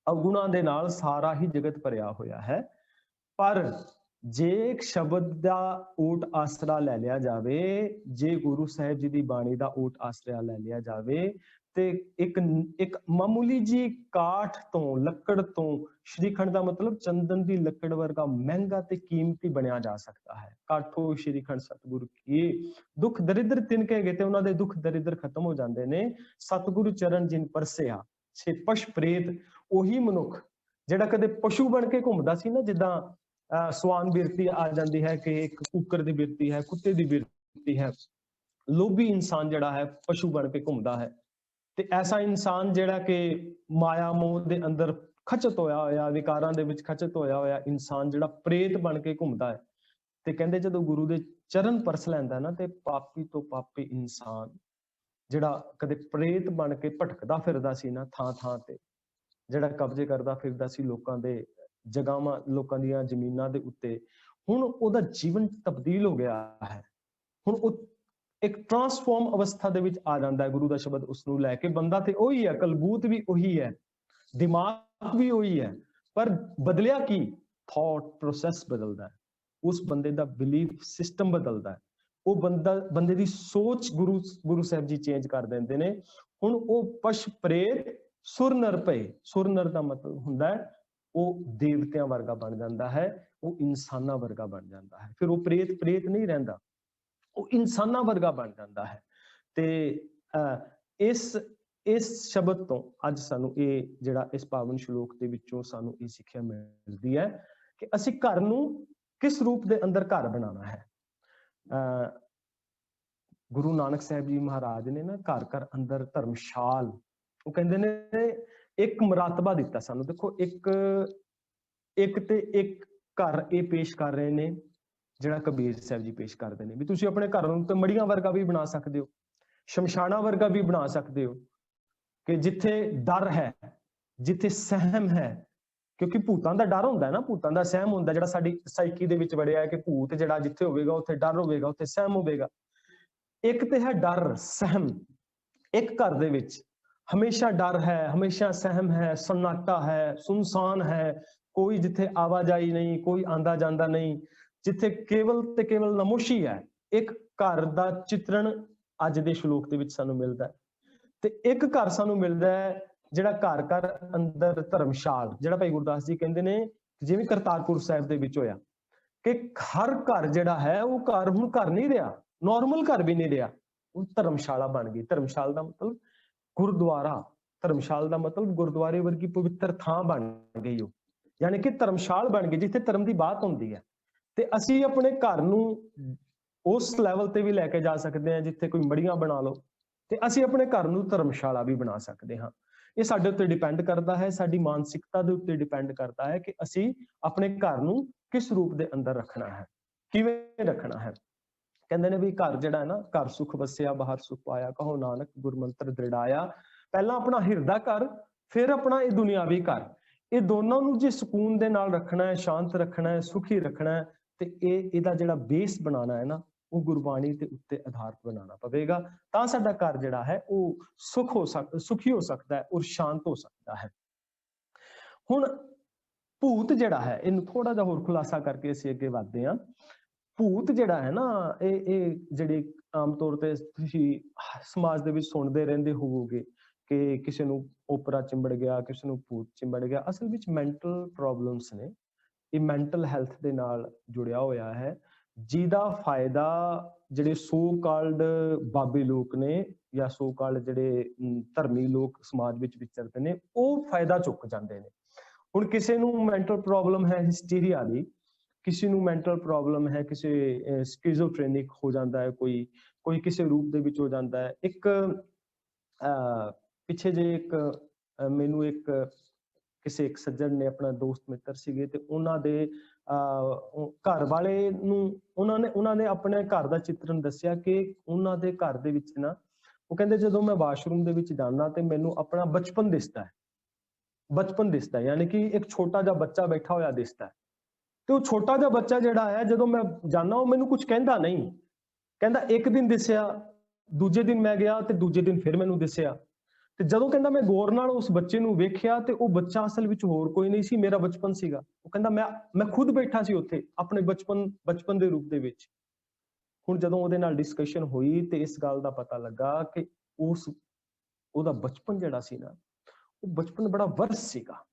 ਅਵਗੁਣਾਂ ਦੇ ਨਾਲ ਸਾਰਾ ਹੀ ਜਗਤ ਭਰਿਆ ਹੋਇਆ ਹੈ, ਪਰ ਜੇ ਇੱਕ ਸ਼ਬਦ ਦਾ ਓਟ ਆਸਰਾ ਲੈ ਲਿਆ ਜਾਵੇ, ਜੇ ਗੁਰੂ ਸਾਹਿਬ ਜੀ ਦੀ ਬਾਣੀ ਦਾ ਓਟ ਆਸਰਾ ਲੈ ਲਿਆ ਜਾਵੇ, ਤੇ ਇੱਕ ਮਾਮੂਲੀ ਜੀ ਕਾਠ ਤੋਂ, ਲੱਕੜ ਤੋਂ ਸ਼੍ਰੀਖੰਡ ਦਾ ਮਤਲਬ ਚੰਦਨ ਦੀ ਲੱਕੜ ਵਰਗਾ ਮਹਿੰਗਾ ਤੇ ਕੀਮਤੀ ਬਣਿਆ ਜਾ ਸਕਦਾ ਹੈ। ਕਾਠੋ ਸ਼੍ਰੀਖੰਡ ਸਤਿਗੁਰ ਕੀ, ਦੁੱਖ ਦਰਿਦਰ ਤਿਨਕੇ ਗਏ, ਤੇ ਉਹਨਾਂ ਦੇ ਦੁੱਖ ਦਰਿਦਰ ਖਤਮ ਹੋ ਜਾਂਦੇ ਨੇ। ਸਤਿਗੁਰੂ ਚਰਨ ਜਿਨ ਪਰਸਿਆ, ਸੇ ਪਸ਼ ਪ੍ਰੇਤ, ਉਹੀ ਮਨੁੱਖ ਜਿਹੜਾ ਕਦੇ ਪਸ਼ੂ ਬਣ ਕੇ ਘੁੰਮਦਾ ਸੀ ਨਾ, ਜਿੱਦਾਂ ਸਵਾਨ ਬਿਰਤੀ ਆ ਜਾਂਦੀ ਹੈ ਕਿ ਇੱਕ ਕੁੱਕਰ ਦੀ ਬਿਰਤੀ ਹੈ, ਕੁੱਤੇ ਦੀ ਬਿਰਤੀ ਹੈ, ਲੋਭੀ ਇਨਸਾਨ ਜਿਹੜਾ ਹੈ ਪਸ਼ੂ ਬਣ ਕੇ ਘੁੰਮਦਾ ਹੈ। ਤੇ ਐਸਾ ਇਨਸਾਨ ਜਿਹੜਾ ਕਿ ਮਾਇਆ ਮੋਹ ਦੇ ਅੰਦਰ ਖਚਤ ਹੋਇਆ, ਵਿਕਾਰਾਂ ਦੇ ਵਿੱਚ ਖਚਤ ਹੋਇਆ ਇਨਸਾਨ ਜਿਹੜਾ ਪ੍ਰੇਤ ਬਣ ਕੇ ਘੁੰਮਦਾ ਹੈ। ਤੇ ਕਹਿੰਦੇ ਜਦੋਂ ਗੁਰੂ ਦੇ ਚਰਨ ਪਰਸ ਲੈਂਦਾ ਨਾ, ਤੇ ਪਾਪੀ ਤੋਂ ਪਾਪੀ ਇਨਸਾਨ ਜਿਹੜਾ ਕਦੇ ਪ੍ਰੇਤ ਬਣ ਕੇ ਭਟਕਦਾ ਫਿਰਦਾ ਸੀ ਨਾ ਥਾਂ ਥਾਂ ਤੇ, ਜਿਹੜਾ ਕਬਜ਼ੇ ਕਰਦਾ ਫਿਰਦਾ ਸੀ ਲੋਕਾਂ ਦੇ ਜਗ੍ਹਾਵਾਂ, ਲੋਕਾਂ ਦੀਆਂ ਜ਼ਮੀਨਾਂ ਦੇ ਉੱਤੇ, ਹੁਣ ਉਹਦਾ ਜੀਵਨ ਤਬਦੀਲ ਹੋ ਗਿਆ ਹੈ। ਹੁਣ ਉਹ ਇੱਕ ਟਰਾਂਸਫਾਰਮ ਅਵਸਥਾ ਦੇ ਵਿੱਚ ਆ ਜਾਂਦਾ ਹੈ ਗੁਰੂ ਦਾ ਸ਼ਬਦ ਉਸ ਨੂੰ ਲੈ ਕੇ। ਬੰਦਾ ਤੇ ਉਹੀ ਹੈ, ਕਲਬੂਤ ਵੀ ਉਹੀ ਹੈ, ਦਿਮਾਗ ਵੀ ਉਹੀ ਹੈ, ਪਰ ਬਦਲਿਆ ਕੀ? ਥਾਟ ਪ੍ਰੋਸੈਸ ਬਦਲਦਾ ਹੈ, ਉਸ ਬੰਦੇ ਦਾ ਬਿਲੀਫ ਸਿਸਟਮ ਬਦਲਦਾ ਹੈ, ਉਹ ਬੰਦੇ ਦੀ ਸੋਚ ਗੁਰੂ ਸਾਹਿਬ ਜੀ ਚੇਂਜ ਕਰ ਦਿੰਦੇ ਨੇ। ਹੁਣ ਉਹ ਪਸ਼ ਪ੍ਰੇਤ ਸੁਰ ਨਰ ਭਏ, ਸੁਰ ਨਰ ਦਾ ਮਤਲਬ ਹੁੰਦਾ ਹੈ ਉਹ ਦੇਵਤਿਆਂ ਵਰਗਾ ਬਣ ਜਾਂਦਾ ਹੈ, ਉਹ ਇਨਸਾਨਾਂ ਵਰਗਾ ਬਣ ਜਾਂਦਾ ਹੈ। ਫਿਰ ਉਹ ਪ੍ਰੇਤ ਨਹੀਂ ਰਹਿੰਦਾ, ਉਹ ਇਨਸਾਨਾਂ ਵਰਗਾ ਬਣ ਜਾਂਦਾ ਹੈ। ਤੇ ਇਸ ਸ਼ਬਦ ਤੋਂ ਅੱਜ ਸਾਨੂੰ ਇਹ ਜਿਹੜਾ ਇਸ ਪਾਵਨ ਸ਼ਲੋਕ ਦੇ ਵਿੱਚੋਂ ਸਾਨੂੰ ਇਹ ਸਿੱਖਿਆ ਮਿਲਦੀ ਹੈ ਕਿ ਅਸੀਂ ਘਰ ਨੂੰ ਕਿਸ ਰੂਪ ਦੇ ਅੰਦਰ ਘਰ ਬਣਾਉਣਾ ਹੈ। ਗੁਰੂ ਨਾਨਕ ਸਾਹਿਬ ਜੀ ਮਹਾਰਾਜ ਨੇ ਨਾ ਘਰ ਘਰ ਅੰਦਰ ਧਰਮਸ਼ਾਲ, ਉਹ ਕਹਿੰਦੇ ਨੇ ਇੱਕ ਮਰਾਤਬਾ ਦਿੱਤਾ ਸਾਨੂੰ। ਦੇਖੋ ਇੱਕ ਤੇ ਇੱਕ ਘਰ ਇਹ ਪੇਸ਼ ਕਰ ਰਹੇ ਨੇ ਜਿਹੜਾ ਕਬੀਰ ਸਾਹਿਬ ਜੀ ਪੇਸ਼ ਕਰਦੇ ਨੇ, ਵੀ ਤੁਸੀਂ ਆਪਣੇ ਘਰ ਨੂੰ ਤੇ ਮੜੀਆਂ ਵਰਗਾ ਵੀ ਬਣਾ ਸਕਦੇ ਹੋ, ਸ਼ਮਸ਼ਾਨਾਂ ਵਰਗਾ ਵੀ ਬਣਾ ਸਕਦੇ ਹੋ, ਕਿ ਜਿੱਥੇ ਡਰ ਹੈ, ਜਿੱਥੇ ਸਹਿਮ ਹੈ, ਕਿਉਂਕਿ ਭੂਤਾਂ ਦਾ ਡਰ ਹੁੰਦਾ ਹੈ ਨਾ, ਭੂਤਾਂ ਦਾ ਸਹਿਮ ਹੁੰਦਾ, ਜਿਹੜਾ ਸਾਡੀ ਸਾਈਕੀ ਦੇ ਵਿੱਚ ਵੜਿਆ ਹੈ ਕਿ ਭੂਤ ਜਿਹੜਾ ਜਿੱਥੇ ਹੋਵੇਗਾ ਉੱਥੇ ਡਰ ਹੋਵੇਗਾ, ਉੱਥੇ ਸਹਿਮ ਹੋਵੇਗਾ। ਇੱਕ ਤੇ ਹੈ ਡਰ, ਸਹਿਮ, ਇੱਕ ਘਰ ਦੇ ਵਿੱਚ ਹਮੇਸ਼ਾ ਡਰ ਹੈ, ਹਮੇਸ਼ਾ ਸਹਿਮ ਹੈ, ਸन्नाटा ਹੈ, ਸੁਨਸਾਨ ਹੈ, ਕੋਈ ਜਿੱਥੇ ਆਵਾਜਾਈ ਨਹੀਂ, ਕੋਈ ਆਂਦਾ ਜਾਂਦਾ ਨਹੀਂ, ਜਿੱਥੇ ਕੇਵਲ ਤੇ ਕੇਵਲ ਨਮੋਸ਼ੀ ਹੈ। ਇੱਕ ਘਰ ਦਾ ਚਿਤਰਣ ਅੱਜ ਦੇ ਸ਼ਲੋਕ ਦੇ ਵਿੱਚ ਸਾਨੂੰ ਮਿਲਦਾ ਹੈ। ਤੇ ਇੱਕ ਘਰ ਸਾਨੂੰ ਮਿਲਦਾ ਹੈ ਜਿਹੜਾ ਘਰ ਘਰ ਅੰਦਰ ਧਰਮਸ਼ਾਲ, ਜਿਹੜਾ ਭਾਈ ਗੁਰਦਾਸ ਜੀ ਕਹਿੰਦੇ ਨੇ ਜਿਵੇਂ ਕਰਤਾਰਪੁਰ ਸਾਹਿਬ ਦੇ ਵਿੱਚ ਹੋਇਆ ਕਿ ਹਰ ਘਰ ਜਿਹੜਾ ਹੈ ਉਹ ਘਰ ਹੁਣ ਘਰ ਨਹੀਂ ਰਿਹਾ, ਨੋਰਮਲ ਘਰ ਵੀ ਨਹੀਂ ਰਿਹਾ, ਉਹ ਧਰਮਸ਼ਾਲਾ ਬਣ ਗਈ। ਧਰਮਸ਼ਾਲ ਦਾ ਮਤਲਬ ਗੁਰਦੁਆਰਾ, ਧਰਮਸ਼ਾਲ ਦਾ ਮਤਲਬ ਗੁਰਦੁਆਰੇ ਵਰਗੀ ਪਵਿੱਤਰ ਥਾਂ ਬਣ ਗਈ ਉਹ, ਯਾਨੀ ਕਿ ਧਰਮਸ਼ਾਲ ਬਣ ਗਈ ਜਿੱਥੇ ਧਰਮ ਦੀ ਬਾਤ ਹੁੰਦੀ ਹੈ। ਤੇ ਅਸੀਂ ਆਪਣੇ ਘਰ ਨੂੰ ਉਸ ਲੈਵਲ ਤੇ ਵੀ ਲੈ ਕੇ ਜਾ ਸਕਦੇ ਹਾਂ ਜਿੱਥੇ ਕੋਈ ਮੜੀਆਂ ਬਣਾ ਲਓ, ਤੇ ਅਸੀਂ ਆਪਣੇ ਘਰ ਨੂੰ ਧਰਮਸ਼ਾਲਾ ਵੀ ਬਣਾ ਸਕਦੇ ਹਾਂ। ਇਹ ਸਾਡੇ ਉੱਤੇ ਡਿਪੈਂਡ ਕਰਦਾ ਹੈ, ਸਾਡੀ ਮਾਨਸਿਕਤਾ ਦੇ ਉੱਤੇ ਡਿਪੈਂਡ ਕਰਦਾ ਹੈ ਕਿ ਅਸੀਂ ਆਪਣੇ ਘਰ ਨੂੰ किस रूप दे अंदर रखना है, किवें रखना है। कहंदे ने भी घर जिहड़ा है ना, घर सुख वसिया बाहर सुख पाया, कहो नानक गुरमंत्र दृढ़ाया। पहला अपना हिरदा घर, फिर अपना ये दुनियावी घर, ये दोनों नूं जे सुकून दे नाल रखना है, शांत रखना है, सुखी रखना है, ते इहदा जिहड़ा बेस बनाना है ना, वो गुरबाणी दे उत्ते आधारित बनाना पवेगा, तां साडा घर जिहड़ा है वो सुखी हो सकता है और शांत हो सकता है। हुण भूत जिहड़ा है, इहनूं थोड़ा जिहा होर खुलासा करके असीं अगे वधदे हां। भूत जिहड़ा है ना, ਇਹ ਜਿਹੜੀ ਆਮ ਤੌਰ ਤੇ ਤੁਸੀਂ ਸਮਾਜ ਦੇ ਵਿੱਚ ਸੁਣਦੇ ਰਹਿੰਦੇ ਹੋਵੋਗੇ ਕਿ ਕਿਸੇ ਨੂੰ ਓਪਰਾ ਚਿੰਬੜ ਗਿਆ, ਕਿਸੇ ਨੂੰ ਭੂਤ ਚਿੰਬੜ ਗਿਆ। ਅਸਲ ਵਿੱਚ ਮੈਂਟਲ ਪ੍ਰੋਬਲਮਸ ਨੇ, ਇਹ ਮੈਂਟਲ ਹੈਲਥ ਦੇ ਨਾਲ ਜੁੜਿਆ ਹੋਇਆ ਹੈ, ਜਿਹਦਾ ਫਾਇਦਾ ਜਿਹੜੇ ਸੋ ਕਾਲਡ ਬਾਬੇ ਲੋਕ ਨੇ ਜਾਂ ਸੋ ਕਾਲਡ ਜਿਹੜੇ ਧਰਮੀ ਲੋਕ ਸਮਾਜ ਵਿੱਚ ਵਿਚਰਦੇ ਨੇ, ਉਹ ਫਾਇਦਾ ਚੁੱਕ ਜਾਂਦੇ ਨੇ। ਹੁਣ ਕਿਸੇ ਨੂੰ ਮੈਂਟਲ ਪ੍ਰੋਬਲਮ ਹੈ ਹਿਸਟੀਰੀਆ ਦੀ, किसी ਨੂੰ ਮੈਂਟਲ ਪ੍ਰੋਬਲਮ ਹੈ, ਕਿਸੇ ਸਕਿਜ਼ੋਫਰੇਨਿਕ ਹੋ ਜਾਂਦਾ ਹੈ, ਕੋਈ ਕਿਸੇ ਰੂਪ ਦੇ ਵਿੱਚ ਹੋ ਜਾਂਦਾ ਹੈ। ਇੱਕ ਪਿੱਛੇ ਜੇ ਇੱਕ ਮੈਨੂੰ ਇੱਕ ਕਿਸੇ ਇੱਕ ਸੱਜਣ ਨੇ, ਆਪਣਾ ਦੋਸਤ ਮਿੱਤਰ ਸੀਗੇ, ਤੇ ਉਹਨਾਂ ਦੇ ਘਰ ਵਾਲੇ ਨੂੰ ਉਹਨਾਂ ਨੇ ਆਪਣੇ ਘਰ ਦਾ ਚਿੱਤਰਨ ਦੱਸਿਆ ਕਿ ਉਹਨਾਂ ਦੇ ਘਰ ਦੇ ਵਿੱਚ ਨਾ, ਉਹ ਕਹਿੰਦੇ ਜਦੋਂ ਮੈਂ ਵਾਸ਼ਰੂਮ ਦੇ ਵਿੱਚ ਜਾਂਦਾ ਤੇ ਮੈਨੂੰ ਆਪਣਾ ਬਚਪਨ ਦਿਸਦਾ ਹੈ, ਬਚਪਨ ਦਿਸਦਾ, ਯਾਨੀ ਕਿ ਇੱਕ ਛੋਟਾ ਜਿਹਾ ਬੱਚਾ ਬੈਠਾ ਹੋਇਆ ਦਿਸਦਾ ਹੈ। ਤੇ ਉਹ ਛੋਟਾ ਜਿਹਾ ਬੱਚਾ ਜਿਹੜਾ ਹੈ, ਜਦੋਂ ਮੈਂ ਜਾਣਾ, ਉਹ ਮੈਨੂੰ ਕੁਝ ਕਹਿੰਦਾ ਨਹੀਂ, ਕਹਿੰਦਾ ਇੱਕ ਦਿਨ ਦਿਸਿਆ, ਦੂਜੇ ਦਿਨ ਮੈਂ ਗਿਆ ਤੇ ਦੂਜੇ ਦਿਨ ਫਿਰ ਮੈਨੂੰ ਦਿਸਿਆ। ਤੇ ਜਦੋਂ ਕਹਿੰਦਾ ਮੈਂ ਗੌਰ ਨਾਲ ਉਸ ਬੱਚੇ ਨੂੰ ਵੇਖਿਆ ਤੇ ਉਹ ਬੱਚਾ ਅਸਲ ਵਿੱਚ ਹੋਰ ਕੋਈ ਨਹੀਂ ਸੀ, ਮੇਰਾ ਬਚਪਨ ਸੀਗਾ। ਉਹ ਕਹਿੰਦਾ ਮੈਂ ਖੁਦ ਬੈਠਾ ਸੀ ਉੱਥੇ ਆਪਣੇ ਬਚਪਨ ਦੇ ਰੂਪ ਦੇ ਵਿੱਚ। ਹੁਣ ਜਦੋਂ ਉਹਦੇ ਨਾਲ ਡਿਸਕਸ਼ਨ ਹੋਈ ਤੇ ਇਸ ਗੱਲ ਦਾ ਪਤਾ ਲੱਗਾ ਕਿ ਉਹਦਾ ਬਚਪਨ ਜਿਹੜਾ ਸੀ ਨਾ, ਉਹ ਬਚਪਨ ਬੜਾ ਵਰਸ ਸੀਗਾ,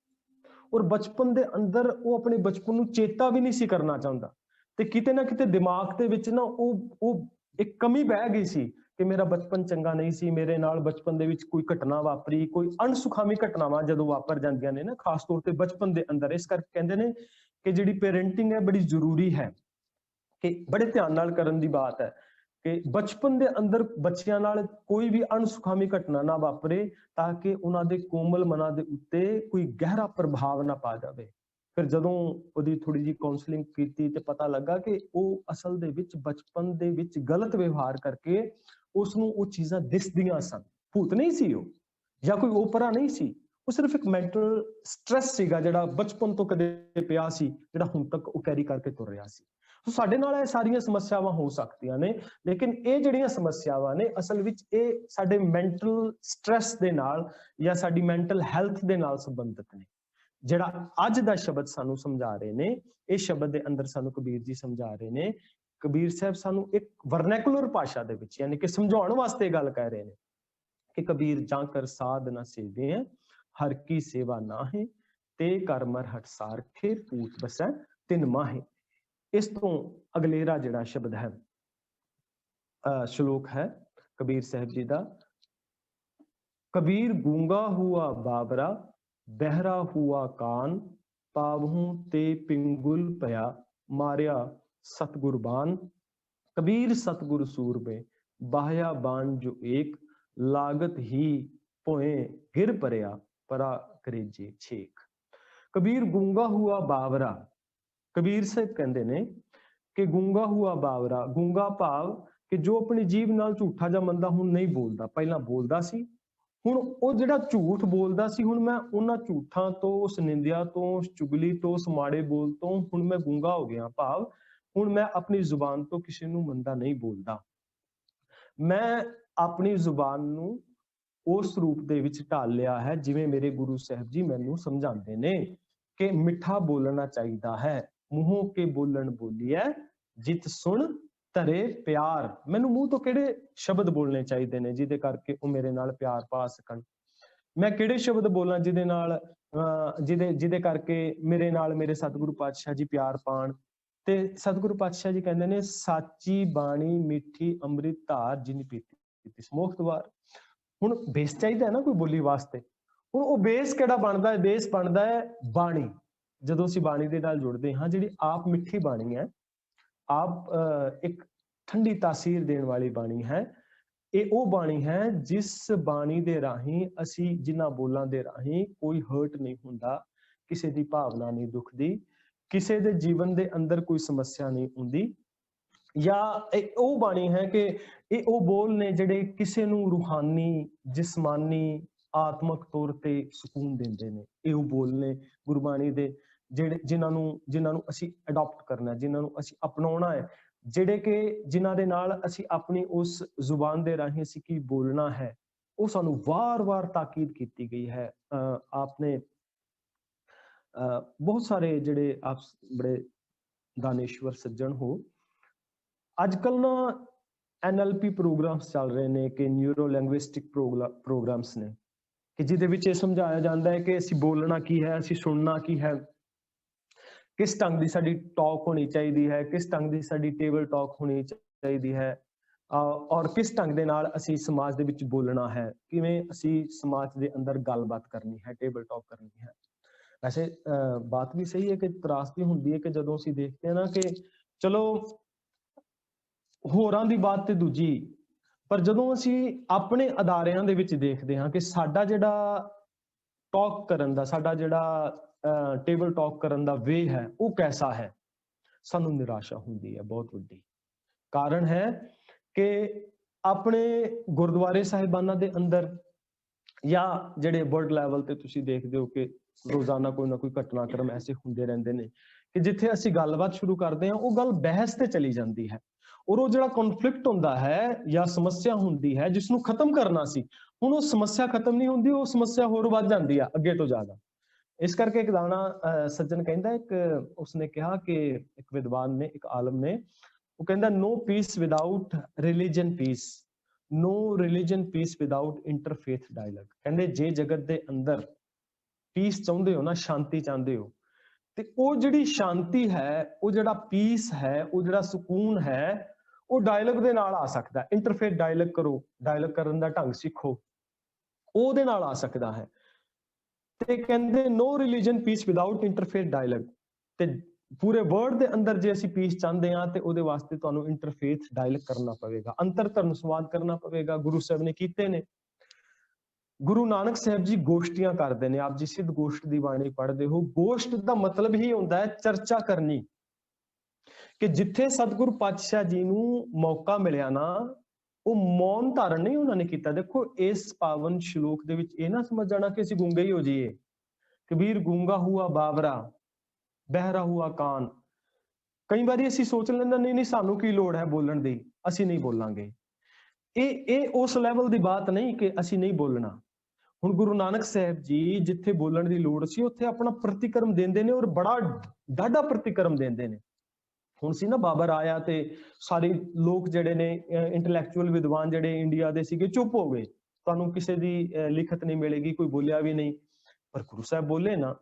ਔਰ ਬਚਪਨ ਦੇ ਅੰਦਰ ਉਹ ਆਪਣੇ ਬਚਪਨ ਨੂੰ ਚੇਤਾ ਵੀ ਨਹੀਂ ਸੀ ਕਰਨਾ ਚਾਹੁੰਦਾ, ਤੇ ਕਿਤੇ ਨਾ ਕਿਤੇ ਦਿਮਾਗ ਦੇ ਵਿੱਚ ਨਾ ਉਹ ਇੱਕ ਕਮੀ ਬਹਿ ਗਈ ਸੀ ਕਿ ਮੇਰਾ ਬਚਪਨ ਚੰਗਾ ਨਹੀਂ ਸੀ, ਮੇਰੇ ਨਾਲ ਬਚਪਨ ਦੇ ਵਿੱਚ ਕੋਈ ਘਟਨਾ ਵਾਪਰੀ, ਕੋਈ ਅਣਸੁਖਾਵੀ ਘਟਨਾਵਾਂ ਜਦੋਂ ਵਾਪਰ ਜਾਂਦੀਆਂ ਨੇ ਨਾ, ਖਾਸ ਤੌਰ ਤੇ ਬਚਪਨ ਦੇ ਅੰਦਰ। ਇਸ ਕਰਕੇ ਕਹਿੰਦੇ ਨੇ ਕਿ ਜਿਹੜੀ ਪੇਰੈਂਟਿੰਗ ਹੈ ਬੜੀ ਜ਼ਰੂਰੀ ਹੈ, ਕਿ ਬੜੇ ਧਿਆਨ ਨਾਲ ਕਰਨ ਦੀ ਬਾਤ ਹੈ ਕਿ ਬਚਪਨ ਦੇ ਅੰਦਰ ਬੱਚਿਆਂ ਨਾਲ ਕੋਈ ਵੀ ਅਣਸੁਖਾਵੀ ਘਟਨਾ ਨਾ ਵਾਪਰੇ, ਤਾਂ ਕਿ ਉਹਨਾਂ ਦੇ ਕੋਮਲ ਮਨਾਂ ਦੇ ਉੱਤੇ ਕੋਈ ਗਹਿਰਾ ਪ੍ਰਭਾਵ ਨਾ ਪਾ ਜਾਵੇ। ਫਿਰ ਜਦੋਂ ਉਹਦੀ ਥੋੜੀ ਜਿਹੀ ਕਾਉਂਸਲਿੰਗ ਕੀਤੀ ਤੇ ਪਤਾ ਲੱਗਾ ਕਿ ਉਹ ਅਸਲ ਦੇ ਵਿੱਚ ਬਚਪਨ ਦੇ ਵਿੱਚ ਗਲਤ ਵਿਵਹਾਰ ਕਰਕੇ ਉਸਨੂੰ ਉਹ ਚੀਜ਼ਾਂ ਦਿਸਦੀਆਂ ਸਨ। ਭੂਤ ਨਹੀਂ ਸੀ ਉਹ, ਜਾਂ ਕੋਈ ਓਪਰਾ ਨਹੀਂ ਸੀ, ਉਹ ਸਿਰਫ ਇੱਕ ਮੈਂਟਲ ਸਟ੍ਰੈਸ ਸੀਗਾ ਜਿਹੜਾ ਬਚਪਨ ਤੋਂ ਕਦੇ ਪਿਆ ਸੀ, ਜਿਹੜਾ ਹੁਣ ਤੱਕ ਉਹ ਕੈਰੀ ਕਰਕੇ ਤੁਰ ਰਿਹਾ ਸੀ। ਸੋ ਸਾਡੇ ਨਾਲ ਇਹ ਸਾਰੀਆਂ ਸਮੱਸਿਆਵਾਂ ਹੋ ਸਕਦੀਆਂ ਨੇ, ਲੇਕਿਨ ਇਹ ਜਿਹੜੀਆਂ ਸਮੱਸਿਆਵਾਂ ਨੇ ਅਸਲ ਵਿੱਚ ਇਹ ਸਾਡੇ ਮੈਂਟਲ ਸਟ੍ਰੈਸ ਦੇ ਨਾਲ ਜਾਂ ਸਾਡੀ ਮੈਂਟਲ ਹੈਲਥ ਦੇ ਨਾਲ ਸੰਬੰਧਿਤ ਨੇ। ਜਿਹੜਾ ਅੱਜ ਦਾ ਸ਼ਬਦ ਸਾਨੂੰ ਸਮਝਾ ਰਹੇ ਨੇ, ਇਹ ਸ਼ਬਦ ਦੇ ਅੰਦਰ ਸਾਨੂੰ ਕਬੀਰ ਜੀ ਸਮਝਾ ਰਹੇ ਨੇ। ਕਬੀਰ ਸਾਹਿਬ ਸਾਨੂੰ ਇੱਕ ਵਰਨੈਕੂਲਰ ਭਾਸ਼ਾ ਦੇ ਵਿੱਚ, ਯਾਨੀ ਕਿ ਸਮਝਾਉਣ ਵਾਸਤੇ ਗੱਲ ਕਹਿ ਰਹੇ ਨੇ ਕਿ ਕਬੀਰ ਜਾਂ ਕਰ ਸਾਧ ਨਾ ਸੇਵੇ ਹੈ, ਹਰ ਕੀ ਸੇਵਾ ਨਾ ਹੈ, ਤੇ ਕਰ ਮਰ ਹਟ ਸਾਰਖੇ, ਪੂਤ ਬਸੈ ਤਿਨ ਮਾਹੇ। ਇਸ ਤੋਂ ਅਗਲੇਰਾ ਜਿਹੜਾ ਸ਼ਬਦ ਹੈ, ਸ਼ਲੋਕ ਹੈ ਕਬੀਰ ਸਾਹਿਬ ਜੀ ਦਾ। ਕਬੀਰ ਗੂੰਗਾ ਹੁਆ ਬਾਬਰਾ, ਬਹਿਰਾ ਹੁਆ ਕਾਨ, ਪਾਵਹੂ ਤੇ ਪਿੰਗੁਲ ਪਿਆ, ਮਾਰਿਆ ਸਤਿਗੁਰ ਬਾਨ। ਕਬੀਰ ਸਤਿਗੁਰ ਸੂਰਬੇ, ਬਾਹਿਆ ਬਾਣ ਜੋ ਏਕ, ਲਾਗਤ ਹੀ ਭੋਏ ਗਿਰ ਪਰਿਆ, ਪਰਾ ਕਰੇਜੇ ਛੇਕ। ਕਬੀਰ ਗੂੰਗਾ ਹੁਆ ਬਾਵਰਾ, ਕਬੀਰ ਸਾਹਿਬ ਕਹਿੰਦੇ ਨੇ ਕਿ ਗੂੰਗਾ ਹੁਆ ਬਾਵਰਾ, ਗੂੰਗਾ ਭਾਵ ਕਿ ਜੋ ਆਪਣੀ ਜੀਭ ਨਾਲ ਝੂਠਾ ਜਾਂ ਮੰਦਾ ਹੁਣ ਨਹੀਂ ਬੋਲਦਾ, ਪਹਿਲਾਂ ਬੋਲਦਾ ਸੀ, ਹੁਣ ਉਹ ਜਿਹੜਾ ਝੂਠ ਬੋਲਦਾ ਸੀ, ਹੁਣ ਮੈਂ ਉਹਨਾਂ ਝੂਠਾਂ ਤੋਂ, ਉਸ ਨਿੰਦਿਆ ਤੋਂ, ਉਸ ਚੁਗਲੀ ਤੋਂ, ਉਸ ਮਾੜੇ ਬੋਲ ਤੋਂ ਹੁਣ ਮੈਂ ਗੂੰਗਾ ਹੋ ਗਿਆ। ਭਾਵ ਹੁਣ ਮੈਂ ਆਪਣੀ ਜ਼ੁਬਾਨ ਤੋਂ ਕਿਸੇ ਨੂੰ ਮੰਦਾ ਨਹੀਂ ਬੋਲਦਾ, ਮੈਂ ਆਪਣੀ ਜ਼ੁਬਾਨ ਨੂੰ ਉਸ ਰੂਪ ਦੇ ਵਿੱਚ ਢਾਲ ਲਿਆ ਹੈ ਜਿਵੇਂ ਮੇਰੇ ਗੁਰੂ ਸਾਹਿਬ ਜੀ ਮੈਨੂੰ ਸਮਝਾਉਂਦੇ ਨੇ ਕਿ ਮਿੱਠਾ ਬੋਲਣਾ ਚਾਹੀਦਾ ਹੈ। ਮੂੰਹੋਂ ਕੇ ਬੋਲਣ ਬੋਲੀਐ, ਜਿਤ ਸੁਣ ਧਰੇ ਪਿਆਰ। ਮੈਨੂੰ ਮੂੰਹ ਤੋਂ ਕਿਹੜੇ ਸ਼ਬਦ ਬੋਲਣੇ ਚਾਹੀਦੇ ਨੇ ਜਿਹਦੇ ਕਰਕੇ ਉਹ ਮੇਰੇ ਨਾਲ ਪਿਆਰ ਪਾ ਸਕਣ, ਮੈਂ ਕਿਹੜੇ ਸ਼ਬਦ ਬੋਲਾਂ ਜਿਹਦੇ ਨਾਲ ਜਿਹਦੇ ਕਰਕੇ ਮੇਰੇ ਨਾਲ ਮੇਰੇ ਸਤਿਗੁਰੂ ਪਾਤਸ਼ਾਹ ਜੀ ਪਿਆਰ ਪਾਣ। ਤੇ ਸਤਿਗੁਰੂ ਪਾਤਸ਼ਾਹ ਜੀ ਕਹਿੰਦੇ ਨੇ, ਸਾਚੀ ਬਾਣੀ ਮਿੱਠੀ ਅੰਮ੍ਰਿਤ ਧਾਰ ਜਿਨੀ ਪੀਤੀ ਸਮੋਖ ਦਵਾਰ। ਹੁਣ ਬੇਸ ਚਾਹੀਦਾ ਹੈ ਨਾ ਕੋਈ ਬੋਲੀ ਵਾਸਤੇ, ਹੁਣ ਉਹ ਬੇਸ ਕਿਹੜਾ ਬਣਦਾ ਹੈ? ਬੇਸ ਬਣਦਾ ਹੈ ਬਾਣੀ। ਜਦੋਂ ਅਸੀਂ ਬਾਣੀ ਦੇ ਨਾਲ ਜੁੜਦੇ ਹਾਂ, ਜਿਹੜੀ ਆਪ ਮਿੱਠੀ ਬਾਣੀ ਹੈ, ਆਪ ਇੱਕ ਠੰਡੀ ਤਾਸੀਰ ਦੇਣ ਵਾਲੀ ਬਾਣੀ ਹੈ, ਇਹ ਉਹ ਬਾਣੀ ਹੈ ਜਿਸ ਬਾਣੀ ਦੇ ਰਾਹੀਂ ਅਸੀਂ, ਜਿਨ੍ਹਾਂ ਬੋਲਾਂ ਦੇ ਰਾਹੀਂ ਕੋਈ ਹਰਟ ਨਹੀਂ ਹੁੰਦਾ, ਕਿਸੇ ਦੀ ਭਾਵਨਾ ਨਹੀਂ ਦੁਖਦੀ, ਕਿਸੇ ਦੇ ਜੀਵਨ ਦੇ ਅੰਦਰ ਕੋਈ ਸਮੱਸਿਆ ਨਹੀਂ ਹੁੰਦੀ, ਜਾਂ ਇਹ ਉਹ ਬਾਣੀ ਹੈ ਕਿ ਇਹ ਉਹ ਬੋਲ ਨੇ ਜਿਹੜੇ ਕਿਸੇ ਨੂੰ ਰੂਹਾਨੀ, ਜਿਸਮਾਨੀ, ਆਤਮਕ ਤੌਰ ਤੇ ਸਕੂਨ ਦਿੰਦੇ ਨੇ। ਇਹ ਉਹ ਬੋਲ ਨੇ ਗੁਰਬਾਣੀ ਦੇ ਜਿਹੜੇ ਜਿਨ੍ਹਾਂ ਨੂੰ ਅਸੀਂ ਅਡਾਪਟ ਕਰਨਾ, ਜਿਨ੍ਹਾਂ ਨੂੰ ਅਸੀਂ ਅਪਣਾਉਣਾ ਹੈ, ਜਿਹੜੇ ਕਿ ਜਿਨ੍ਹਾਂ ਦੇ ਨਾਲ ਅਸੀਂ ਆਪਣੀ ਉਸ ਜ਼ੁਬਾਨ ਦੇ ਰਾਹੀਂ ਅਸੀਂ ਕੀ ਬੋਲਣਾ ਹੈ, ਉਹ ਸਾਨੂੰ ਵਾਰ-ਵਾਰ ਤਾਕੀਦ ਕੀਤੀ ਗਈ ਹੈ। ਆਪਨੇ ਬਹੁਤ ਸਾਰੇ ਜਿਹੜੇ ਆਪ ਬੜੇ ਦਾਨੇਸ਼ਵਰ ਸੱਜਣ ਹੋ, ਅੱਜ ਕੱਲ ਨਾ NLP ਪ੍ਰੋਗਰਾਮਸ ਚੱਲ ਰਹੇ ਨੇ ਕਿ ਨਿਊਰੋ ਲਿੰਗੁਇਸਟਿਕ ਪ੍ਰੋਗਰਾਮਸ ਨੇ, ਕਿ ਜਿਹਦੇ ਵਿੱਚ ਇਹ ਸਮਝਾਇਆ ਜਾਂਦਾ ਹੈ ਕਿ ਅਸੀਂ ਬੋਲਣਾ ਕੀ ਹੈ, ਅਸੀਂ ਸੁਣਨਾ ਕੀ ਹੈ, ਕਿਸ ਢੰਗ ਦੀ ਸਾਡੀ ਟਾਕ ਹੋਣੀ ਚਾਹੀਦੀ ਹੈ, ਕਿਸ ਢੰਗ ਦੀ ਸਾਡੀ ਟੇਬਲ ਟਾਕ ਹੋਣੀ ਚਾਹੀਦੀ ਹੈ, ਔਰ ਕਿਸ ਢੰਗ ਦੇ ਨਾਲ ਅਸੀਂ ਸਮਾਜ ਦੇ ਵਿੱਚ ਬੋਲਣਾ ਹੈ, ਕਿਵੇਂ ਅਸੀਂ ਸਮਾਜ ਦੇ ਅੰਦਰ ਗੱਲਬਾਤ ਕਰਨੀ ਹੈ, ਟੇਬਲ ਟਾਕ ਕਰਨੀ ਹੈ। ਵੈਸੇ ਬਾਤ ਵੀ ਸਹੀ ਹੈ ਕਿ ਤਰਾਸਦੀ ਹੁੰਦੀ ਹੈ ਕਿ ਜਦੋਂ ਅਸੀਂ ਦੇਖਦੇ ਹਾਂ ਨਾ ਕਿ ਚਲੋ ਹੋਰਾਂ ਦੀ ਬਾਤ ਤੇ ਦੂਜੀ, ਪਰ ਜਦੋਂ ਅਸੀਂ ਆਪਣੇ ਅਦਾਰਿਆਂ ਦੇ ਵਿੱਚ ਦੇਖਦੇ ਹਾਂ ਕਿ ਸਾਡਾ ਜਿਹੜਾ ਟਾਕ ਕਰਨ ਦਾ, ਸਾਡਾ ਜਿਹੜਾ ਟੇਬਲ ਟਾਕ ਕਰਨ ਦਾ ਵੇ ਹੈ ਉਹ ਕੈਸਾ ਹੈ, ਸਾਨੂੰ ਨਿਰਾਸ਼ਾ ਹੁੰਦੀ ਹੈ ਬਹੁਤ ਵੱਡੀ। ਕਾਰਨ ਹੈ ਕਿ ਆਪਣੇ ਗੁਰਦੁਆਰੇ ਸਾਹਿਬਾਨਾਂ ਦੇ ਅੰਦਰ ਜਾਂ ਜਿਹੜੇ ਵਰਲਡ ਲੈਵਲ ਤੇ ਤੁਸੀਂ ਦੇਖਦੇ ਹੋ ਕਿ ਰੋਜ਼ਾਨਾ ਕੋਈ ਨਾ ਕੋਈ ਘਟਨਾਕ੍ਰਮ ਐਸੇ ਹੁੰਦੇ ਰਹਿੰਦੇ ਨੇ ਕਿ ਜਿੱਥੇ ਅਸੀਂ ਗੱਲਬਾਤ ਸ਼ੁਰੂ ਕਰਦੇ ਹਾਂ ਉਹ ਗੱਲ ਬਹਿਸ ਤੇ ਚਲੀ ਜਾਂਦੀ ਹੈ, ਔਰ ਉਹ ਜਿਹੜਾ ਕਨਫਲਿਕਟ ਹੁੰਦਾ ਹੈ ਜਾਂ ਸਮੱਸਿਆ ਹੁੰਦੀ ਹੈ ਜਿਸ ਨੂੰ ਖਤਮ ਕਰਨਾ ਸੀ, ਹੁਣ ਉਹ ਸਮੱਸਿਆ ਖਤਮ ਨਹੀਂ ਹੁੰਦੀ, ਉਹ ਸਮੱਸਿਆ ਹੋਰ ਵੱਧ ਜਾਂਦੀ ਆ ਅੱਗੇ ਤੋਂ ਜ਼ਿਆਦਾ। ਇਸ ਕਰਕੇ ਇੱਕ ਦਾਣਾ ਸੱਜਣ ਕਹਿੰਦਾ, ਇੱਕ ਉਸਨੇ ਕਿਹਾ ਕਿ ਇੱਕ ਵਿਦਵਾਨ ਨੇ, ਇੱਕ ਆਲਮ ਨੇ, ਉਹ ਕਹਿੰਦਾ no peace without religion peace, no religion peace without interfaith dialogue. ਕਹਿੰਦੇ ਜੇ ਜਗਤ ਦੇ ਅੰਦਰ ਪੀਸ ਚਾਹੁੰਦੇ ਹੋ ਨਾ, ਸ਼ਾਂਤੀ ਚਾਹੁੰਦੇ ਹੋ, ਤੇ ਉਹ ਜਿਹੜੀ ਸ਼ਾਂਤੀ ਹੈ, ਉਹ ਜਿਹੜਾ ਪੀਸ ਹੈ, ਉਹ ਜਿਹੜਾ ਸਕੂਨ ਹੈ, ਉਹ ਡਾਇਲੌਗ ਦੇ ਨਾਲ ਆ ਸਕਦਾ। ਇੰਟਰਫੇਥ ਡਾਇਲੌਗ ਕਰੋ, ਡਾਇਲੌਗ ਕਰਨ ਦਾ ਢੰਗ ਸਿੱਖੋ, ਉਹਦੇ ਨਾਲ ਆ ਸਕਦਾ ਹੈ। ਤੇ ਕਹਿੰਦੇ no religion peace without interfaith dialogue. ਤੇ ਪੂਰੇ ਵਰਲਡ ਦੇ ਅੰਦਰ ਜੇ ਅਸੀਂ ਪੀਸ ਚਾਹੁੰਦੇ ਹਾਂ ਤੇ ਉਹਦੇ ਵਾਸਤੇ ਤੁਹਾਨੂੰ ਇੰਟਰਫੇਥ ਡਾਇਲੌਗ ਕਰਨਾ ਪਵੇਗਾ, ਅੰਤਰ ਧਰਮ ਸੰਵਾਦ ਕਰਨਾ ਪਵੇਗਾ। ਗੁਰੂ ਸਾਹਿਬ ਨੇ ਕੀਤੇ ਨੇ। ਗੁਰੂ ਨਾਨਕ ਸਾਹਿਬ ਜੀ ਗੋਸ਼ਟੀਆਂ ਕਰਦੇ ਨੇ, ਆਪ ਜੀ ਸਿੱਧ ਗੋਸ਼ਟ ਦੀ ਬਾਣੀ ਪੜ੍ਹਦੇ ਹੋ। ਗੋਸ਼ਟ ਦਾ ਮਤਲਬ ਹੀ ਹੁੰਦਾ ਹੈ ਚਰਚਾ ਕਰਨੀ, ਕਿ ਜਿੱਥੇ ਸਤਿਗੁਰੂ ਪਾਤਸ਼ਾਹ ਜੀ ਨੂੰ ਮੌਕਾ ਮਿਲਿਆ ਨਾ, ਉਹ ਮੌਨ ਧਾਰਨ ਨਹੀਂ ਉਹਨਾਂ ਨੇ ਕੀਤਾ। ਦੇਖੋ ਇਸ ਪਾਵਨ ਸ਼ਲੋਕ ਦੇ ਵਿੱਚ ਇਹ ਨਾ ਸਮਝ ਜਾਣਾ ਕਿ ਅਸੀਂ ਗੂੰਗੇ ਹੀ ਹੋ ਜਾਈਏ। ਕਬੀਰ ਗੂੰਗਾ ਹੁਆ ਬਾਵਰਾ, ਬਹਿਰਾ ਹੁਆ ਕਾਨ। ਕਈ ਵਾਰੀ ਅਸੀਂ ਸੋਚ ਲੈਂਦੇ ਨਹੀਂ ਸਾਨੂੰ ਕੀ ਲੋੜ ਹੈ ਬੋਲਣ ਦੀ, ਅਸੀਂ ਨਹੀਂ ਬੋਲਾਂਗੇ। ਇਹ ਉਸ ਲੈਵਲ ਦੀ ਬਾਤ ਨਹੀਂ ਕਿ ਅਸੀਂ ਨਹੀਂ ਬੋਲਣਾ। ਹੁਣ ਗੁਰੂ ਨਾਨਕ ਸਾਹਿਬ ਜੀ ਜਿੱਥੇ ਬੋਲਣ ਦੀ ਲੋੜ ਸੀ ਉੱਥੇ ਆਪਣਾ ਪ੍ਰਤੀਕਰਮ ਦਿੰਦੇ ਨੇ, ਔਰ ਬੜਾ ਡਾਢਾ ਪ੍ਰਤੀਕਰਮ ਦਿੰਦੇ ਨੇ। ਹੁਣ ਸੀ ਨਾ ਬਾਬਰ ਆਇਆ ਤੇ ਸਾਰੇ ਲੋਕ ਜਿਹੜੇ ਨੇ ਇੰਟੈਲੈਕਚੁਅਲ ਵਿਦਵਾਨ ਜਿਹੜੇ ਇੰਡੀਆ ਦੇ ਸੀਗੇ ਚੁੱਪ ਹੋ ਗਏ, ਤੁਹਾਨੂੰ ਕਿਸੇ ਦੀ ਲਿਖਤ ਨਹੀਂ ਮਿਲੇਗੀ, ਕੋਈ ਬੋਲਿਆ ਵੀ ਨਹੀਂ। ਪਰ ਗੁਰੂ ਸਾਹਿਬ ਬੋਲੇ ਨਾ,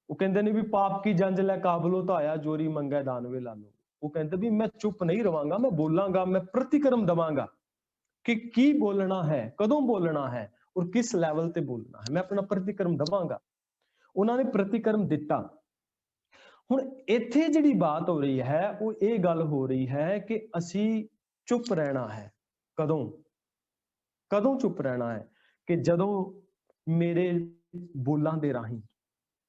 ਉਹ ਕਹਿੰਦੇ ਨੇ ਵੀ ਪਾਪ ਕੀ ਜੰਜ ਲੈ ਕਾਬਲੋ ਧਾਇਆ, ਜੋਰੀ ਮੰਗੈ ਦਾਨਵੇ ਲਾਲੋ। ਉਹ ਕਹਿੰਦੇ ਵੀ ਮੈਂ ਚੁੱਪ ਨਹੀਂ ਰਵਾਂਗਾ, ਮੈਂ ਬੋਲਾਂਗਾ, ਮੈਂ ਪ੍ਰਤੀਕਰਮ ਦਵਾਂਗਾ ਕਿ ਕੀ ਬੋਲਣਾ ਹੈ, ਕਦੋਂ ਬੋਲਣਾ ਹੈ, ਔਰ ਕਿਸ ਲੈਵਲ ਤੇ ਬੋਲਣਾ ਹੈ, ਮੈਂ ਆਪਣਾ ਪ੍ਰਤੀਕਰਮ ਦਵਾਂਗਾ। ਉਹਨਾਂ ਨੇ ਪ੍ਰਤੀਕਰਮ ਦਿੱਤਾ। ਹੁਣ ਇੱਥੇ ਜਿਹੜੀ ਬਾਤ ਹੋ ਰਹੀ ਹੈ ਉਹ ਇਹ ਗੱਲ ਹੋ ਰਹੀ ਹੈ ਕਿ ਅਸੀਂ ਚੁੱਪ ਰਹਿਣਾ ਹੈ। ਕਦੋਂ ਚੁੱਪ ਰਹਿਣਾ ਹੈ? ਕਿ ਜਦੋਂ ਮੇਰੇ ਬੋਲਾਂ ਦੇ ਰਾਹੀਂ,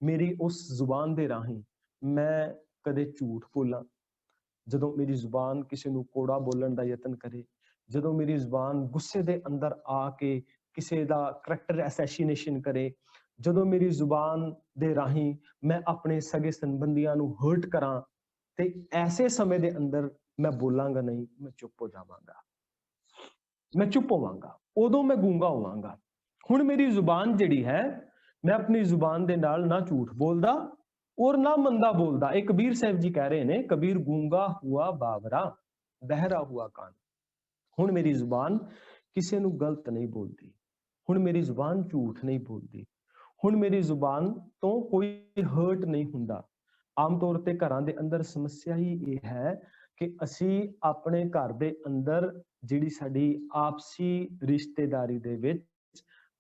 ਮੇਰੀ ਉਸ ਜ਼ੁਬਾਨ ਦੇ ਰਾਹੀਂ ਮੈਂ ਕਦੇ ਝੂਠ ਬੋਲਾਂ, ਜਦੋਂ ਮੇਰੀ ਜ਼ੁਬਾਨ ਕਿਸੇ ਨੂੰ ਕੋੜਾ ਬੋਲਣ ਦਾ ਯਤਨ ਕਰੇ, ਜਦੋਂ ਮੇਰੀ ਜ਼ੁਬਾਨ ਗੁੱਸੇ ਦੇ ਅੰਦਰ ਆ ਕੇ ਕਿਸੇ ਦਾ ਕਰੈਕਟਰ ਐਸੈਸੀਨੇਸ਼ਨ ਕਰੇ, ਜਦੋਂ ਮੇਰੀ ਜ਼ੁਬਾਨ ਦੇ ਰਾਹੀਂ ਮੈਂ ਆਪਣੇ ਸਗੇ ਸੰਬੰਧੀਆਂ ਨੂੰ ਹਰਟ ਕਰਾਂ, ਤੇ ਐਸੇ ਸਮੇਂ ਦੇ ਅੰਦਰ ਮੈਂ ਬੋਲਾਂਗਾ ਨਹੀਂ, ਮੈਂ ਚੁੱਪ ਹੋ ਜਾਵਾਂਗਾ, ਮੈਂ ਚੁੱਪ ਹੋਵਾਂਗਾ, ਉਦੋਂ ਮੈਂ ਗੂੰਗਾ ਹੋਵਾਂਗਾ। ਹੁਣ ਮੇਰੀ ਜ਼ੁਬਾਨ ਜਿਹੜੀ ਹੈ, ਮੈਂ ਆਪਣੀ ਜ਼ੁਬਾਨ ਦੇ ਨਾਲ ਨਾ ਝੂਠ ਬੋਲਦਾ ਔਰ ਨਾ ਮੰਦਾ ਬੋਲਦਾ। ਇਹ ਕਬੀਰ ਸਾਹਿਬ ਜੀ ਕਹਿ ਰਹੇ ਨੇ, ਕਬੀਰ ਗੂੰਗਾ ਹੁਆ ਬਾਵਰਾ, ਬਹਿਰਾ ਹੁਆ ਕਾਨ। ਹੁਣ ਮੇਰੀ ਜ਼ੁਬਾਨ ਕਿਸੇ ਨੂੰ ਗਲਤ ਨਹੀਂ ਬੋਲਦੀ, ਹੁਣ ਮੇਰੀ ਜ਼ੁਬਾਨ ਝੂਠ ਨਹੀਂ ਬੋਲਦੀ, ਹੁਣ ਮੇਰੀ ਜ਼ੁਬਾਨ ਤੋਂ ਕੋਈ ਹਰਟ ਨਹੀਂ ਹੁੰਦਾ। ਆਮ ਤੌਰ ਤੇ ਘਰਾਂ ਦੇ ਅੰਦਰ ਸਮੱਸਿਆ ਹੀ ਇਹ ਹੈ ਕਿ ਅਸੀਂ ਆਪਣੇ ਘਰ ਦੇ ਅੰਦਰ ਜਿਹੜੀ ਸਾਡੀ ਆਪਸੀ ਰਿਸ਼ਤੇਦਾਰੀ ਦੇ ਵਿੱਚ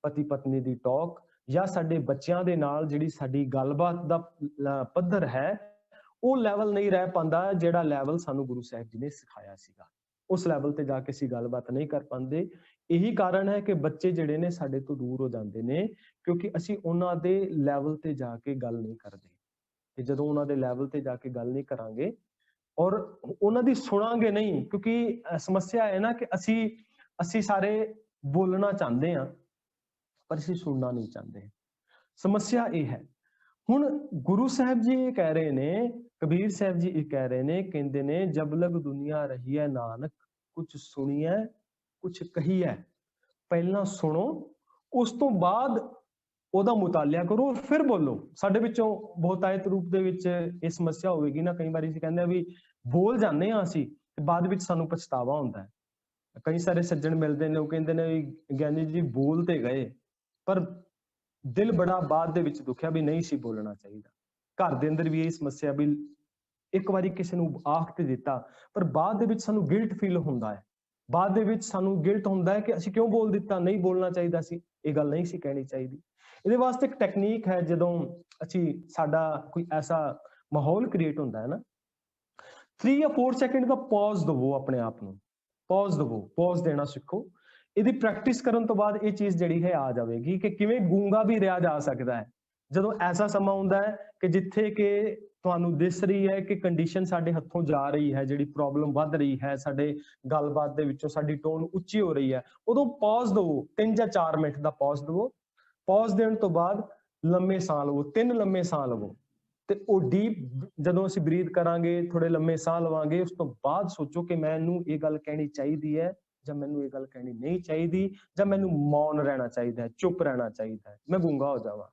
ਪਤੀ ਪਤਨੀ ਦੀ ਟਾਕ, ਜਾਂ ਸਾਡੇ ਬੱਚਿਆਂ ਦੇ ਨਾਲ ਜਿਹੜੀ ਸਾਡੀ ਗੱਲਬਾਤ ਦਾ ਪੱਧਰ ਹੈ, ਉਹ ਲੈਵਲ ਨਹੀਂ ਰਹਿ ਪਾਉਂਦਾ ਜਿਹੜਾ ਲੈਵਲ ਸਾਨੂੰ ਗੁਰੂ ਸਾਹਿਬ ਜੀ ਨੇ ਸਿਖਾਇਆ ਸੀਗਾ। ਉਸ ਲੈਵਲ ਤੇ ਜਾ ਕੇ ਅਸੀਂ ਗੱਲਬਾਤ ਨਹੀਂ ਕਰ ਪਾਉਂਦੇ। ਇਹੀ ਕਾਰਨ ਹੈ ਕਿ ਬੱਚੇ ਜਿਹੜੇ ਨੇ ਸਾਡੇ ਤੋਂ ਦੂਰ ਹੋ ਜਾਂਦੇ ਨੇ, ਕਿਉਂਕਿ ਅਸੀਂ ਉਹਨਾਂ ਦੇ ਲੈਵਲ ਤੇ ਜਾ ਕੇ ਗੱਲ ਨਹੀਂ ਕਰਦੇ। ਕਿ ਜਦੋਂ ਉਹਨਾਂ ਦੇ ਲੈਵਲ ਤੇ ਜਾ ਕੇ ਗੱਲ ਨਹੀਂ ਕਰਾਂਗੇ ਔਰ ਉਹਨਾਂ ਦੀ ਸੁਣਾਂਗੇ ਨਹੀਂ, ਕਿਉਂਕਿ ਸਮੱਸਿਆ ਹੈ ਨਾ ਕਿ ਅਸੀਂ ਸਾਰੇ ਬੋਲਣਾ ਚਾਹੁੰਦੇ ਹਾਂ ਪਰ ਅਸੀਂ ਸੁਣਨਾ ਨਹੀਂ ਚਾਹੁੰਦੇ। ਸਮੱਸਿਆ ਇਹ ਹੈ। ਹੁਣ ਗੁਰੂ ਸਾਹਿਬ ਜੀ ਇਹ ਕਹਿ ਰਹੇ ਨੇ, ਕਬੀਰ ਸਾਹਿਬ ਜੀ ਇਹ ਕਹਿ ਰਹੇ ਨੇ, ਕਹਿੰਦੇ ਨੇ ਜਬ ਲਗ ਦੁਨੀਆ ਰਹੀ ਹੈ ਨਾਨਕ, ਕੁਛ ਸੁਣੀਐ ਕੁਛ ਕਹੀਐ। ਪਹਿਲਾਂ ਸੁਣੋ, ਉਸ ਤੋਂ ਬਾਅਦ ਉਹਦਾ ਮੁਤਾਲਿਆ ਕਰੋ, ਫਿਰ ਬੋਲੋ। ਸਾਡੇ ਵਿੱਚੋਂ ਬਹੁਤਾਇਤ ਰੂਪ ਦੇ ਵਿੱਚ ਇਹ ਸਮੱਸਿਆ ਹੋਵੇਗੀ ਨਾ, ਕਈ ਵਾਰੀ ਅਸੀਂ ਕਹਿੰਦੇ ਆ ਵੀ ਬੋਲ ਜਾਂਦੇ ਹਾਂ ਅਸੀਂ ਤੇ ਬਾਅਦ ਵਿੱਚ ਸਾਨੂੰ ਪਛਤਾਵਾ ਹੁੰਦਾ ਹੈ। ਕਈ ਸਾਰੇ ਸੱਜਣ ਮਿਲਦੇ ਨੇ, ਉਹ ਕਹਿੰਦੇ ਨੇ ਵੀ ਗਿਆਨੀ ਜੀ ਬੋਲ ਤੇ ਗਏ ਪਰ ਦਿਲ ਬੜਾ ਬਾਅਦ ਦੇ ਵਿੱਚ ਦੁਖਿਆ ਵੀ ਨਹੀਂ ਸੀ ਬੋਲਣਾ ਚਾਹੀਦਾ। ਘਰ ਦੇ ਅੰਦਰ ਵੀ ਇਹ ਸਮੱਸਿਆ ਵੀ ਇੱਕ ਵਾਰੀ ਕਿਸੇ ਨੂੰ ਆਖ ਤੇ ਦਿੱਤਾ ਪਰ ਬਾਅਦ ਦੇ ਵਿੱਚ ਸਾਨੂੰ ਗਿਲਟ ਫੀਲ ਹੁੰਦਾ ਹੈ, ਬਾਅਦ ਦੇ ਵਿੱਚ ਸਾਨੂੰ ਗਿਲਟ ਹੁੰਦਾ ਹੈ ਕਿ ਅਸੀਂ ਕਿਉਂ ਬੋਲ ਦਿੱਤਾ, ਨਹੀਂ ਬੋਲਣਾ ਚਾਹੀਦਾ ਸੀ, ਇਹ ਗੱਲ ਨਹੀਂ ਸੀ ਕਹਿਣੀ ਚਾਹੀਦੀ। ਇਹਦੇ ਵਾਸਤੇ ਇੱਕ ਟੈਕਨੀਕ ਹੈ, ਜਦੋਂ ਸਾਡਾ ਕੋਈ ਐਸਾ ਮਾਹੌਲ ਕ੍ਰੀਏਟ ਹੁੰਦਾ ਹੈ ਨਾ, 3 ਜਾਂ 4 ਸੈਕਿੰਡ ਦਾ ਪੌਜ਼ ਦਵੋ, ਆਪਣੇ ਆਪ ਨੂੰ ਪੌਜ਼ ਦਵੋ, ਪੌਜ਼ ਦੇਣਾ ਸਿੱਖੋ। ਇਹਦੀ ਪ੍ਰੈਕਟਿਸ ਕਰਨ ਤੋਂ ਬਾਅਦ ਇਹ ਚੀਜ਼ ਜਿਹੜੀ ਹੈ ਆ ਜਾਵੇਗੀ ਕਿ ਕਿਵੇਂ ਗੂੰਗਾ ਵੀ ਰਿਹਾ ਜਾ ਸਕਦਾ ਹੈ। ਜਦੋਂ ਐਸਾ ਸਮਾਂ ਹੁੰਦਾ ਹੈ ਕਿ ਜਿੱਥੇ ਕਿ ਤੁਹਾਨੂੰ ਦਿਸ ਰਹੀ ਹੈ ਕਿ ਕੰਡੀਸ਼ਨ ਸਾਡੇ ਹੱਥੋਂ ਜਾ ਰਹੀ ਹੈ, ਜਿਹੜੀ ਪ੍ਰੋਬਲਮ ਵੱਧ ਰਹੀ ਹੈ, ਸਾਡੇ ਗੱਲਬਾਤ ਦੇ ਵਿੱਚੋਂ ਸਾਡੀ ਟੋਨ ਉੱਚੀ ਹੋ ਰਹੀ ਹੈ, ਉਦੋਂ ਪੌਜ਼ ਦਵੋ, 3 ਜਾਂ 4 ਮਿੰਟ ਦਾ ਪੌਜ਼ ਦਵੋ। ਪੌਜ਼ ਦੇਣ ਤੋਂ ਬਾਅਦ ਲੰਮੇ ਸਾਹ ਲਵੋ, 3 ਲੰਮੇ ਸਾਹ ਲਵੋ ਤੇ ਉਹ ਡੀਪ, ਜਦੋਂ ਅਸੀਂ ਬਰੀਥ ਕਰਾਂਗੇ, ਥੋੜੇ ਲੰਮੇ ਸਾਹ ਲਵਾਂਗੇ, ਉਸ ਤੋਂ ਬਾਅਦ ਸੋਚੋ ਕਿ ਮੈਨੂੰ ਇਹ ਗੱਲ ਕਹਿਣੀ ਚਾਹੀਦੀ ਹੈ ਜਾਂ ਮੈਨੂੰ ਇਹ ਗੱਲ ਕਹਿਣੀ ਨਹੀਂ ਚਾਹੀਦੀ, ਜਾਂ ਮੈਨੂੰ ਮੌਨ ਰਹਿਣਾ ਚਾਹੀਦਾ ਹੈ, ਚੁੱਪ ਰਹਿਣਾ ਚਾਹੀਦਾ ਹੈ, ਮੈਂ ਗੂੰਗਾ ਹੋ ਜਾਵਾਂ।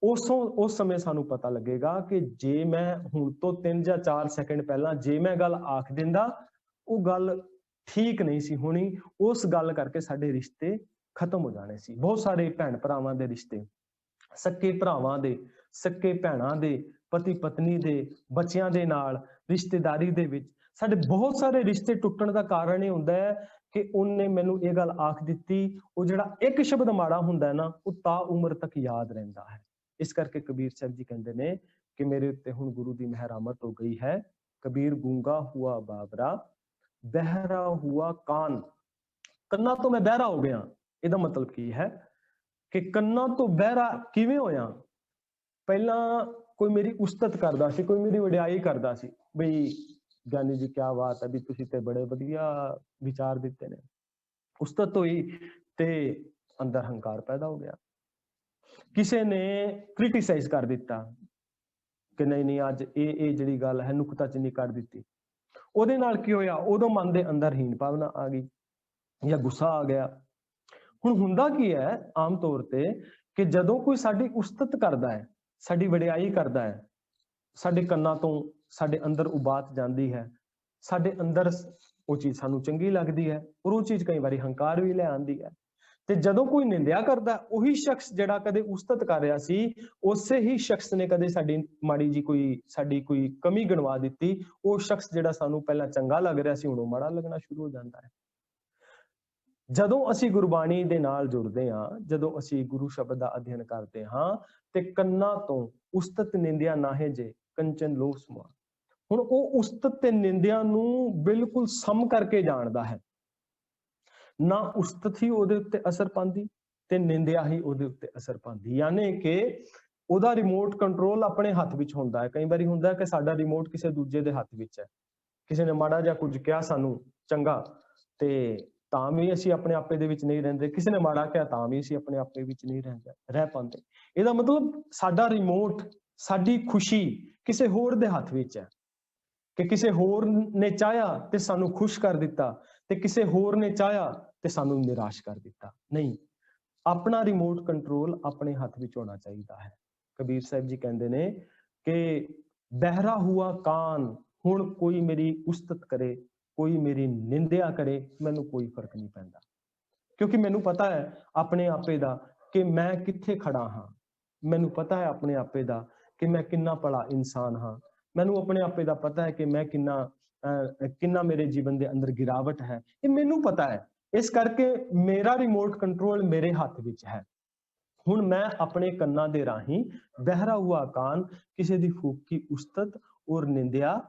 ਉਸ ਸਮੇਂ ਸਾਨੂੰ ਪਤਾ ਲੱਗੇਗਾ ਕਿ ਜੇ ਮੈਂ ਹੁਣ ਤੋਂ 3 ਜਾਂ 4 ਸੈਕਿੰਡ ਪਹਿਲਾਂ ਜੇ ਮੈਂ ਗੱਲ ਆਖ ਦਿੰਦਾ, ਉਹ ਗੱਲ ਠੀਕ ਨਹੀਂ ਸੀ ਹੋਣੀ, ਉਸ ਗੱਲ ਕਰਕੇ ਸਾਡੇ ਰਿਸ਼ਤੇ ਖਤਮ ਹੋ ਜਾਣੇ ਸੀ। ਬਹੁਤ ਸਾਰੇ ਭੈਣ ਭਰਾਵਾਂ ਦੇ ਰਿਸ਼ਤੇ, ਸਕੇ ਭਰਾਵਾਂ ਦੇ, ਸਕੇ ਭੈਣਾਂ ਦੇ, ਪਤੀ ਪਤਨੀ ਦੇ, ਬੱਚਿਆਂ ਦੇ ਨਾਲ, ਰਿਸ਼ਤੇਦਾਰੀ ਦੇ ਵਿੱਚ ਸਾਡੇ ਬਹੁਤ ਸਾਰੇ ਰਿਸ਼ਤੇ ਟੁੱਟਣ ਦਾ ਕਾਰਨ ਇਹ ਹੁੰਦਾ ਹੈ ਕਿ ਉਹਨੇ ਮੈਨੂੰ ਇਹ ਗੱਲ ਆਖ ਦਿੱਤੀ। ਉਹ ਜਿਹੜਾ ਇੱਕ ਸ਼ਬਦ ਮਾੜਾ ਹੁੰਦਾ ਨਾ, ਉਹ ਤਾਂ ਉਮਰ ਤੱਕ ਯਾਦ ਰਹਿੰਦਾ ਹੈ। ਇਸ ਕਰਕੇ ਕਬੀਰ ਸਾਹਿਬ ਜੀ ਕਹਿੰਦੇ ਨੇ ਕਿ ਮੇਰੇ ਉੱਤੇ ਹੁਣ ਗੁਰੂ ਦੀ ਮਿਹਰਾਮਤ ਹੋ ਗਈ ਹੈ। ਕਬੀਰ ਗੂੰਗਾ ਹੁਆ ਬਾਬਰਾ, ਬਹਿਰਾ ਹੁਆ ਕਾਨ। ਕੰਨਾਂ ਤੋਂ ਮੈਂ ਬਹਿਰਾ ਹੋ ਗਿਆ। ਇਹਦਾ ਮਤਲਬ ਕੀ ਹੈ ਕਿ ਕੰਨਾਂ ਤੋਂ ਬਹਿਰਾ ਕਿਵੇਂ ਹੋਇਆ? ਪਹਿਲਾਂ ਕੋਈ ਮੇਰੀ ਉਸਤਤ ਕਰਦਾ ਸੀ, ਕੋਈ ਮੇਰੀ ਵਡਿਆਈ ਕਰਦਾ ਸੀ, ਬਈ ਗਿਆਨੀ ਜੀ ਕਿਆ ਬਾਤ ਹੈ, ਵੀ ਤੁਸੀਂ ਤੇ ਬੜੇ ਵਧੀਆ ਵਿਚਾਰ ਦਿੱਤੇ ਨੇ। ਉਸਤਤ ਹੋਈ ਤੇ ਅੰਦਰ ਹੰਕਾਰ ਪੈਦਾ ਹੋ ਗਿਆ। ਕਿਸੇ ਨੇ ਕ੍ਰਿਟਿਸਾਈਜ਼ ਕਰ ਦਿੱਤਾ ਕਿ ਨਹੀਂ ਅੱਜ ਇਹ ਜਿਹੜੀ ਗੱਲ ਹੈ ਨੁਕਤਾਚੀਨੀ ਕਰ ਦਿੱਤੀ। ਉਹਦੇ ਨਾਲ ਕੀ ਹੋਇਆ? ਉਦੋਂ ਮਨ ਦੇ ਅੰਦਰ ਹੀਨ ਭਾਵਨਾ ਆ ਗਈ ਜਾਂ ਗੁੱਸਾ ਆ ਗਿਆ। ਹੁਣ ਹੁੰਦਾ ਕੀ ਹੈ ਆਮ ਤੌਰ ਤੇ ਕਿ ਜਦੋਂ ਕੋਈ ਸਾਡੀ ਉਸਤਤ ਕਰਦਾ ਹੈ, ਸਾਡੀ ਵਡਿਆਈ ਕਰਦਾ ਹੈ, ਸਾਡੇ ਕੰਨਾਂ ਤੋਂ ਸਾਡੇ ਅੰਦਰ ਉਬਾਤ ਜਾਂਦੀ ਹੈ, ਸਾਡੇ ਅੰਦਰ ਉਹ ਚੀਜ਼ ਸਾਨੂੰ ਚੰਗੀ ਲੱਗਦੀ ਹੈ ਔਰ ਉਹ ਚੀਜ਼ ਕਈ ਵਾਰੀ ਹੰਕਾਰ ਵੀ ਲੈ ਆਉਂਦੀ ਹੈ। ਤੇ ਜਦੋਂ ਕੋਈ ਨਿੰਦਿਆ ਕਰਦਾ, ਉਹੀ ਸ਼ਖਸ ਜਿਹੜਾ ਕਦੇ ਉਸਤਤ ਕਰ ਰਿਹਾ ਸੀ, ਉਸੇ ਹੀ ਸ਼ਖਸ ਨੇ ਕਦੇ ਸਾਡੀ ਮਾੜੀ ਜੀ ਸਾਡੀ ਕੋਈ ਕਮੀ ਗਣਵਾ ਦਿੱਤੀ। ਉਹ ਸ਼ਖਸ ਜਿਹੜਾ ਸਾਨੂੰ ਪਹਿਲਾਂ ਚੰਗਾ ਲੱਗ ਰਿਹਾ ਸੀ, ਹੁਣ ਉਹ ਮਾੜਾ ਲੱਗਣਾ ਸ਼ੁਰੂ ਹੋ ਜਾਂਦਾ ਹੈ। ਜਦੋਂ ਅਸੀਂ ਗੁਰਬਾਣੀ ਦੇ ਨਾਲ ਜੁੜਦੇ ਹਾਂ, ਜਦੋਂ ਅਸੀਂ ਗੁਰੂ ਸ਼ਬਦ ਦਾ ਅਧਿਐਨ ਕਰਦੇ ਹਾਂ, ਤੇ ਕੰਨਾਂ ਤੋਂ ਉਸਤਤ ਨਿੰਦਿਆ ਨਾਹੇ ਜੇ ਕੰਚਨ ਲੋਭ ਸਮਾ। ਹੁਣ ਉਹ ਉਸਤਤ ਤੇ ਨਿੰਦਿਆ ਨੂੰ ਬਿਲਕੁਲ ਸਮ ਕਰਕੇ ਜਾਣਦਾ ਹੈ। ਨਾ ਉਸਤਤ ਹੀ ਉਹਦੇ ਉੱਤੇ ਅਸਰ ਪਾਉਂਦੀ ਤੇ ਨਿੰਦਿਆ ਹੀ ਉਹਦੇ ਉੱਤੇ ਅਸਰ ਪਾਉਂਦੀ। ਯਾਨੀ ਕਿ ਉਹਦਾ ਰਿਮੋਟ ਕੰਟਰੋਲ ਆਪਣੇ ਹੱਥ ਵਿੱਚ ਹੁੰਦਾ ਹੈ। ਕਈ ਵਾਰੀ ਹੁੰਦਾ ਕਿ ਸਾਡਾ ਰਿਮੋਟ ਕਿਸੇ ਦੂਜੇ ਦੇ ਹੱਥ ਵਿੱਚ ਹੈ। ਕਿਸੇ ਨੇ ਮਾੜਾ ਜਿਹਾ ਕੁਝ ਕਿਹਾ ਸਾਨੂੰ ਚੰਗਾ, ਤੇ ਤਾਂ ਵੀ ਅਸੀਂ ਆਪਣੇ ਆਪੇ ਦੇ ਵਿੱਚ ਨਹੀਂ ਰਹਿੰਦੇ। ਕਿਸੇ ਨੇ ਮਾੜਾ ਕਿਹਾ ਤਾਂ ਵੀ ਅਸੀਂ ਆਪਣੇ ਆਪੇ ਵਿੱਚ ਨਹੀਂ ਰਹਿ ਪਾਉਂਦੇ। ਇਹਦਾ ਮਤਲਬ ਸਾਡਾ ਰਿਮੋਟ, ਸਾਡੀ ਖੁਸ਼ੀ ਕਿਸੇ ਹੋਰ ਦੇ ਹੱਥ ਵਿੱਚ ਹੈ ਕਿ ਕਿਸੇ ਹੋਰ ਨੇ ਚਾਹਿਆ ਤੇ ਸਾਨੂੰ ਖੁਸ਼ ਕਰ ਦਿੱਤਾ ਤੇ ਕਿਸੇ ਹੋਰ ਨੇ ਚਾਹਿਆ ਤੇ ਸਾਨੂੰ ਨਿਰਾਸ਼ ਕਰ ਦਿੱਤਾ। ਨਹੀਂ, ਆਪਣਾ ਰਿਮੋਟ ਕੰਟਰੋਲ ਆਪਣੇ ਹੱਥ ਵਿੱਚ ਹੋਣਾ ਚਾਹੀਦਾ ਹੈ। ਕਬੀਰ ਸਾਹਿਬ ਜੀ ਕਹਿੰਦੇ ਨੇ ਕਿ ਬਹਿਰਾ ਹੁਆ ਕਾਨ। ਹੁਣ ਕੋਈ ਮੇਰੀ ਉਸਤਤ ਕਰੇ, ਕੋਈ ਮੇਰੀ ਨਿੰਦਿਆ ਕਰੇ, ਮੈਨੂੰ ਕੋਈ ਫਰਕ ਨਹੀਂ ਪੈਂਦਾ, ਕਿਉਂਕਿ ਮੈਨੂੰ ਪਤਾ ਹੈ ਆਪਣੇ ਆਪੇ ਦਾ ਕਿ ਮੈਂ ਕਿੱਥੇ ਖੜਾ ਹਾਂ। ਮੈਨੂੰ ਪਤਾ ਹੈ ਆਪਣੇ ਆਪੇ ਦਾ ਕਿ ਮੈਂ ਕਿੰਨਾ ਭਲਾ ਇਨਸਾਨ ਹਾਂ। ਮੈਨੂੰ ਆਪਣੇ ਆਪੇ ਦਾ ਪਤਾ ਹੈ ਕਿ ਮੈਂ ਕਿੰਨਾ ਮੇਰੇ ਜੀਵਨ ਦੇ ਅੰਦਰ ਗਿਰਾਵਟ ਹੈ, ਇਹ ਮੈਨੂੰ ਪਤਾ ਹੈ। ਇਸ ਕਰਕੇ ਮੇਰਾ ਰਿਮੋਟ ਕੰਟਰੋਲ ਮੇਰੇ ਹੱਥ ਵਿੱਚ ਹੈ। ਹੁਣ ਮੈਂ ਆਪਣੇ ਕੰਨਾਂ ਦੇ ਰਾਹੀਂ ਬਹਿਰਾ ਹੁਆ ਕਾਨ, ਕਿਸੇ ਦੀ ਫੂਕੀ ਉਸਤਤ ਔਰ ਨਿੰਦਿਆ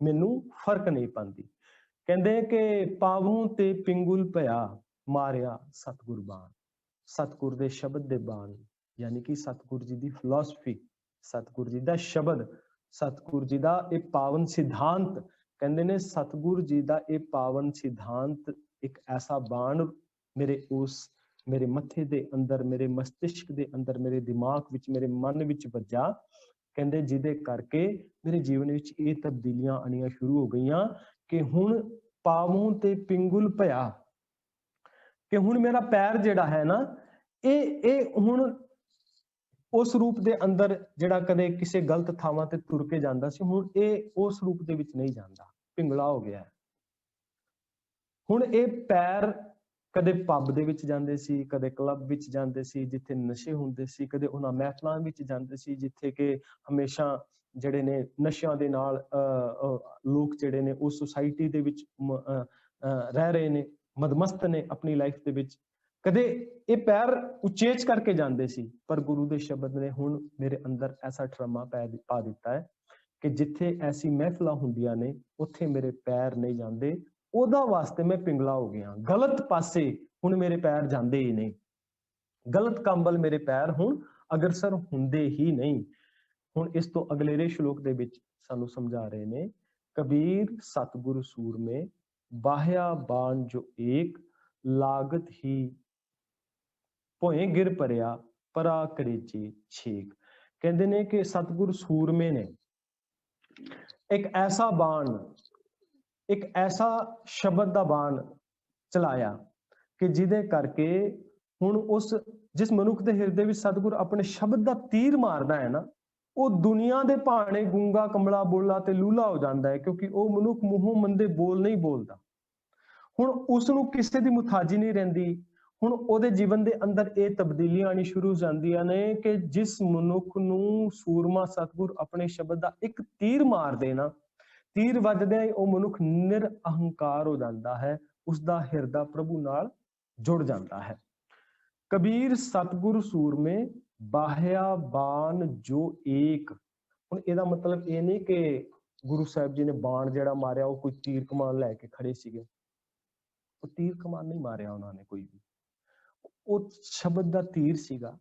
ਮੈਨੂੰ ਫਰਕ ਨਹੀਂ ਪਾਉਂਦੀ। ਕਹਿੰਦੇ ਕਿ ਪਾਵੋਂ ਤੇ ਪਿੰਗੁਲ ਭਇਆ, ਮਾਰਿਆ ਸਤਿਗੁਰ ਬਾਣ। ਸਤਿਗੁਰ ਦੇ ਸ਼ਬਦ ਦੇ ਬਾਣ, ਯਾਨੀ ਕਿ ਸਤਿਗੁਰ ਜੀ ਦੀ ਫਿਲਾਸਫੀ, सतगुरु जी दा शब्द, सतगुरु जी दा ये पावन सिद्धांत, कहंदे ने सतगुरु जी दा ये पावन सिद्धांत एक ऐसा बाण मेरे मत्थे दे अंदर, मेरे मस्तिष्क दे अंदर, मेरे दिमाग विच, मेरे मन विच वज्जा, कहंदे जिहदे करके मेरे जीवन विच ये तब्दीलियां आनियां शुरू हो गईयां कि हुण पावों ते पिंगुल भया, कि हुण मेरा पैर जिहड़ा है ना ये हुण उस रूप दे अंदर जिहड़ा कदे किसी गलत थावां ते तुर के जांदा सी, हुण ये उस रूप दे विच नहीं जांदा, पिंगला हो गया है। हुण ये पैर कदे पब दे विच जांदे सी, कदे क्लब विच जांदे सी जिथे नशे हुंदे सी, कदे उन्हां महफिलां विच जांदे सी जिथे के हमेशा जिहड़े ने नशियां दे नाल लोक जिहड़े ने उस सोसाइटी दे विच रह रहे ने, मदमस्त ने अपनी लाइफ दे विच। कदे ये पैर उचेच करके जांदे सी, पर गुरु दे शब्द ने हुण मेरे अंदर ऐसा ठरमा पा दिता है कि जिथे ऐसी महफिलां हुंदियां ने उत्थे मेरे पैर नहीं जांदे, ओदा वास्ते मैं पिंगला हो गया, गलत पासे हुण मेरे पैर जांदे ही नहीं, गलत काम वल मेरे पैर हुण अग्रसर हुंदे ही नहीं। हुण इस तो अगलेरे श्लोक दे विच सानू समझा रहे ने, कबीर सतगुरु सूर में बाह्या बाण जो एक, लागत ही भोए गिर परिया परा करेजे छेक। कहंदे ने कि सतगुरु सूरमे ने एक ऐसा बाण, एक ऐसा शब्द दा बाण चलाया कि जिदे करके हुण उस जिस मनुख दे हिरदे विच सतगुरु अपने शब्द दा तीर मारदा है ना, वो दुनिया दे भाणे गूंगा कमला बोला ते लूला हो जांदा है, क्योंकि वो मनुख मूहों मंदे बोल नहीं बोलदा। हुण उस नूं किसे दी मुताजी नहीं रहिंदी। हुण ओहदे जीवन दे अंदर ये तब्दीलियां आनी शुरू हो जांदियां ने कि जिस मनुख नूं सूरमा सतगुर अपने शब्द दा एक तीर मार दे ना, तीर वजदे ही वो मनुख निरअहंकार हो जाता है, उसका हिरदा प्रभु नाल जुड़ जाता है। कबीर सतगुरु सूरमे बाह्या बाण जो एक। हुण इहदा मतलब ये नहीं कि गुरु साहिब जी ने बाण जिहड़ा मारिया वो कोई तीर कमान लैके खड़े सीगे, वो तीर कमान नहीं मारिया उन्होंने कोई भी, वो शब्द दा तीर सीगा।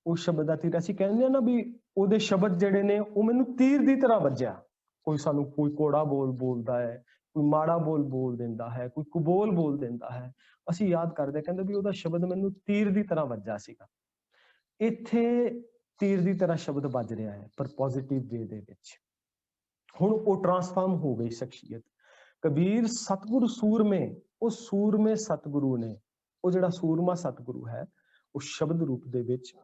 वो शब्द दा तीर असीं कहंदे ना भी ਉਹਦੇ शब्द ਜਿਹੜੇ ਨੇ ਉਹ ਮੈਨੂੰ तीर ਦੀ ਤਰ੍ਹਾਂ ਵੱਜਿਆ। ਕੋਈ ਸਾਨੂੰ ਕੋਈ ਕੋੜਾ ਬੋਲ ਬੋਲਦਾ ਹੈ, ਕੋਈ ਮਾੜਾ ਬੋਲ ਬੋਲ ਦਿੰਦਾ ਹੈ, ਕੋਈ ਕੁਬੋਲ ਬੋਲ ਦਿੰਦਾ ਹੈ, ਅਸੀਂ ਯਾਦ ਕਰਦੇ ਕਹਿੰਦੇ ਵੀ ਉਹਦਾ ਸ਼ਬਦ ਮੈਨੂੰ तीर ਦੀ ਤਰ੍ਹਾਂ ਵੱਜਾ ਸੀਗਾ। ਇੱਥੇ तीर ਦੀ ਤਰ੍ਹਾਂ ਸ਼ਬਦ ਵੱਜ ਰਿਹਾ ਹੈ, ਪਰ ਪੋਜ਼ਿਟਿਵ ਵੇ ਦੇ ਵਿੱਚ। ਹੁਣ ਉਹ ਟਰਾਂਸਫਾਰਮ ਹੋ ਗਈ ਸ਼ਖਸੀਅਤ। ਕਬੀਰ ਸਤਗੁਰ ਸੂਰਮੇ, ਉਹ ਸੂਰਮੇ ਸਤਗੁਰੂ ਨੇ, ਉਹ ਜਿਹੜਾ ਸੂਰਮਾ ਸਤਗੁਰੂ ਹੈ ਉਹ ਸ਼ਬਦ ਰੂਪ ਦੇ ਵਿੱਚ,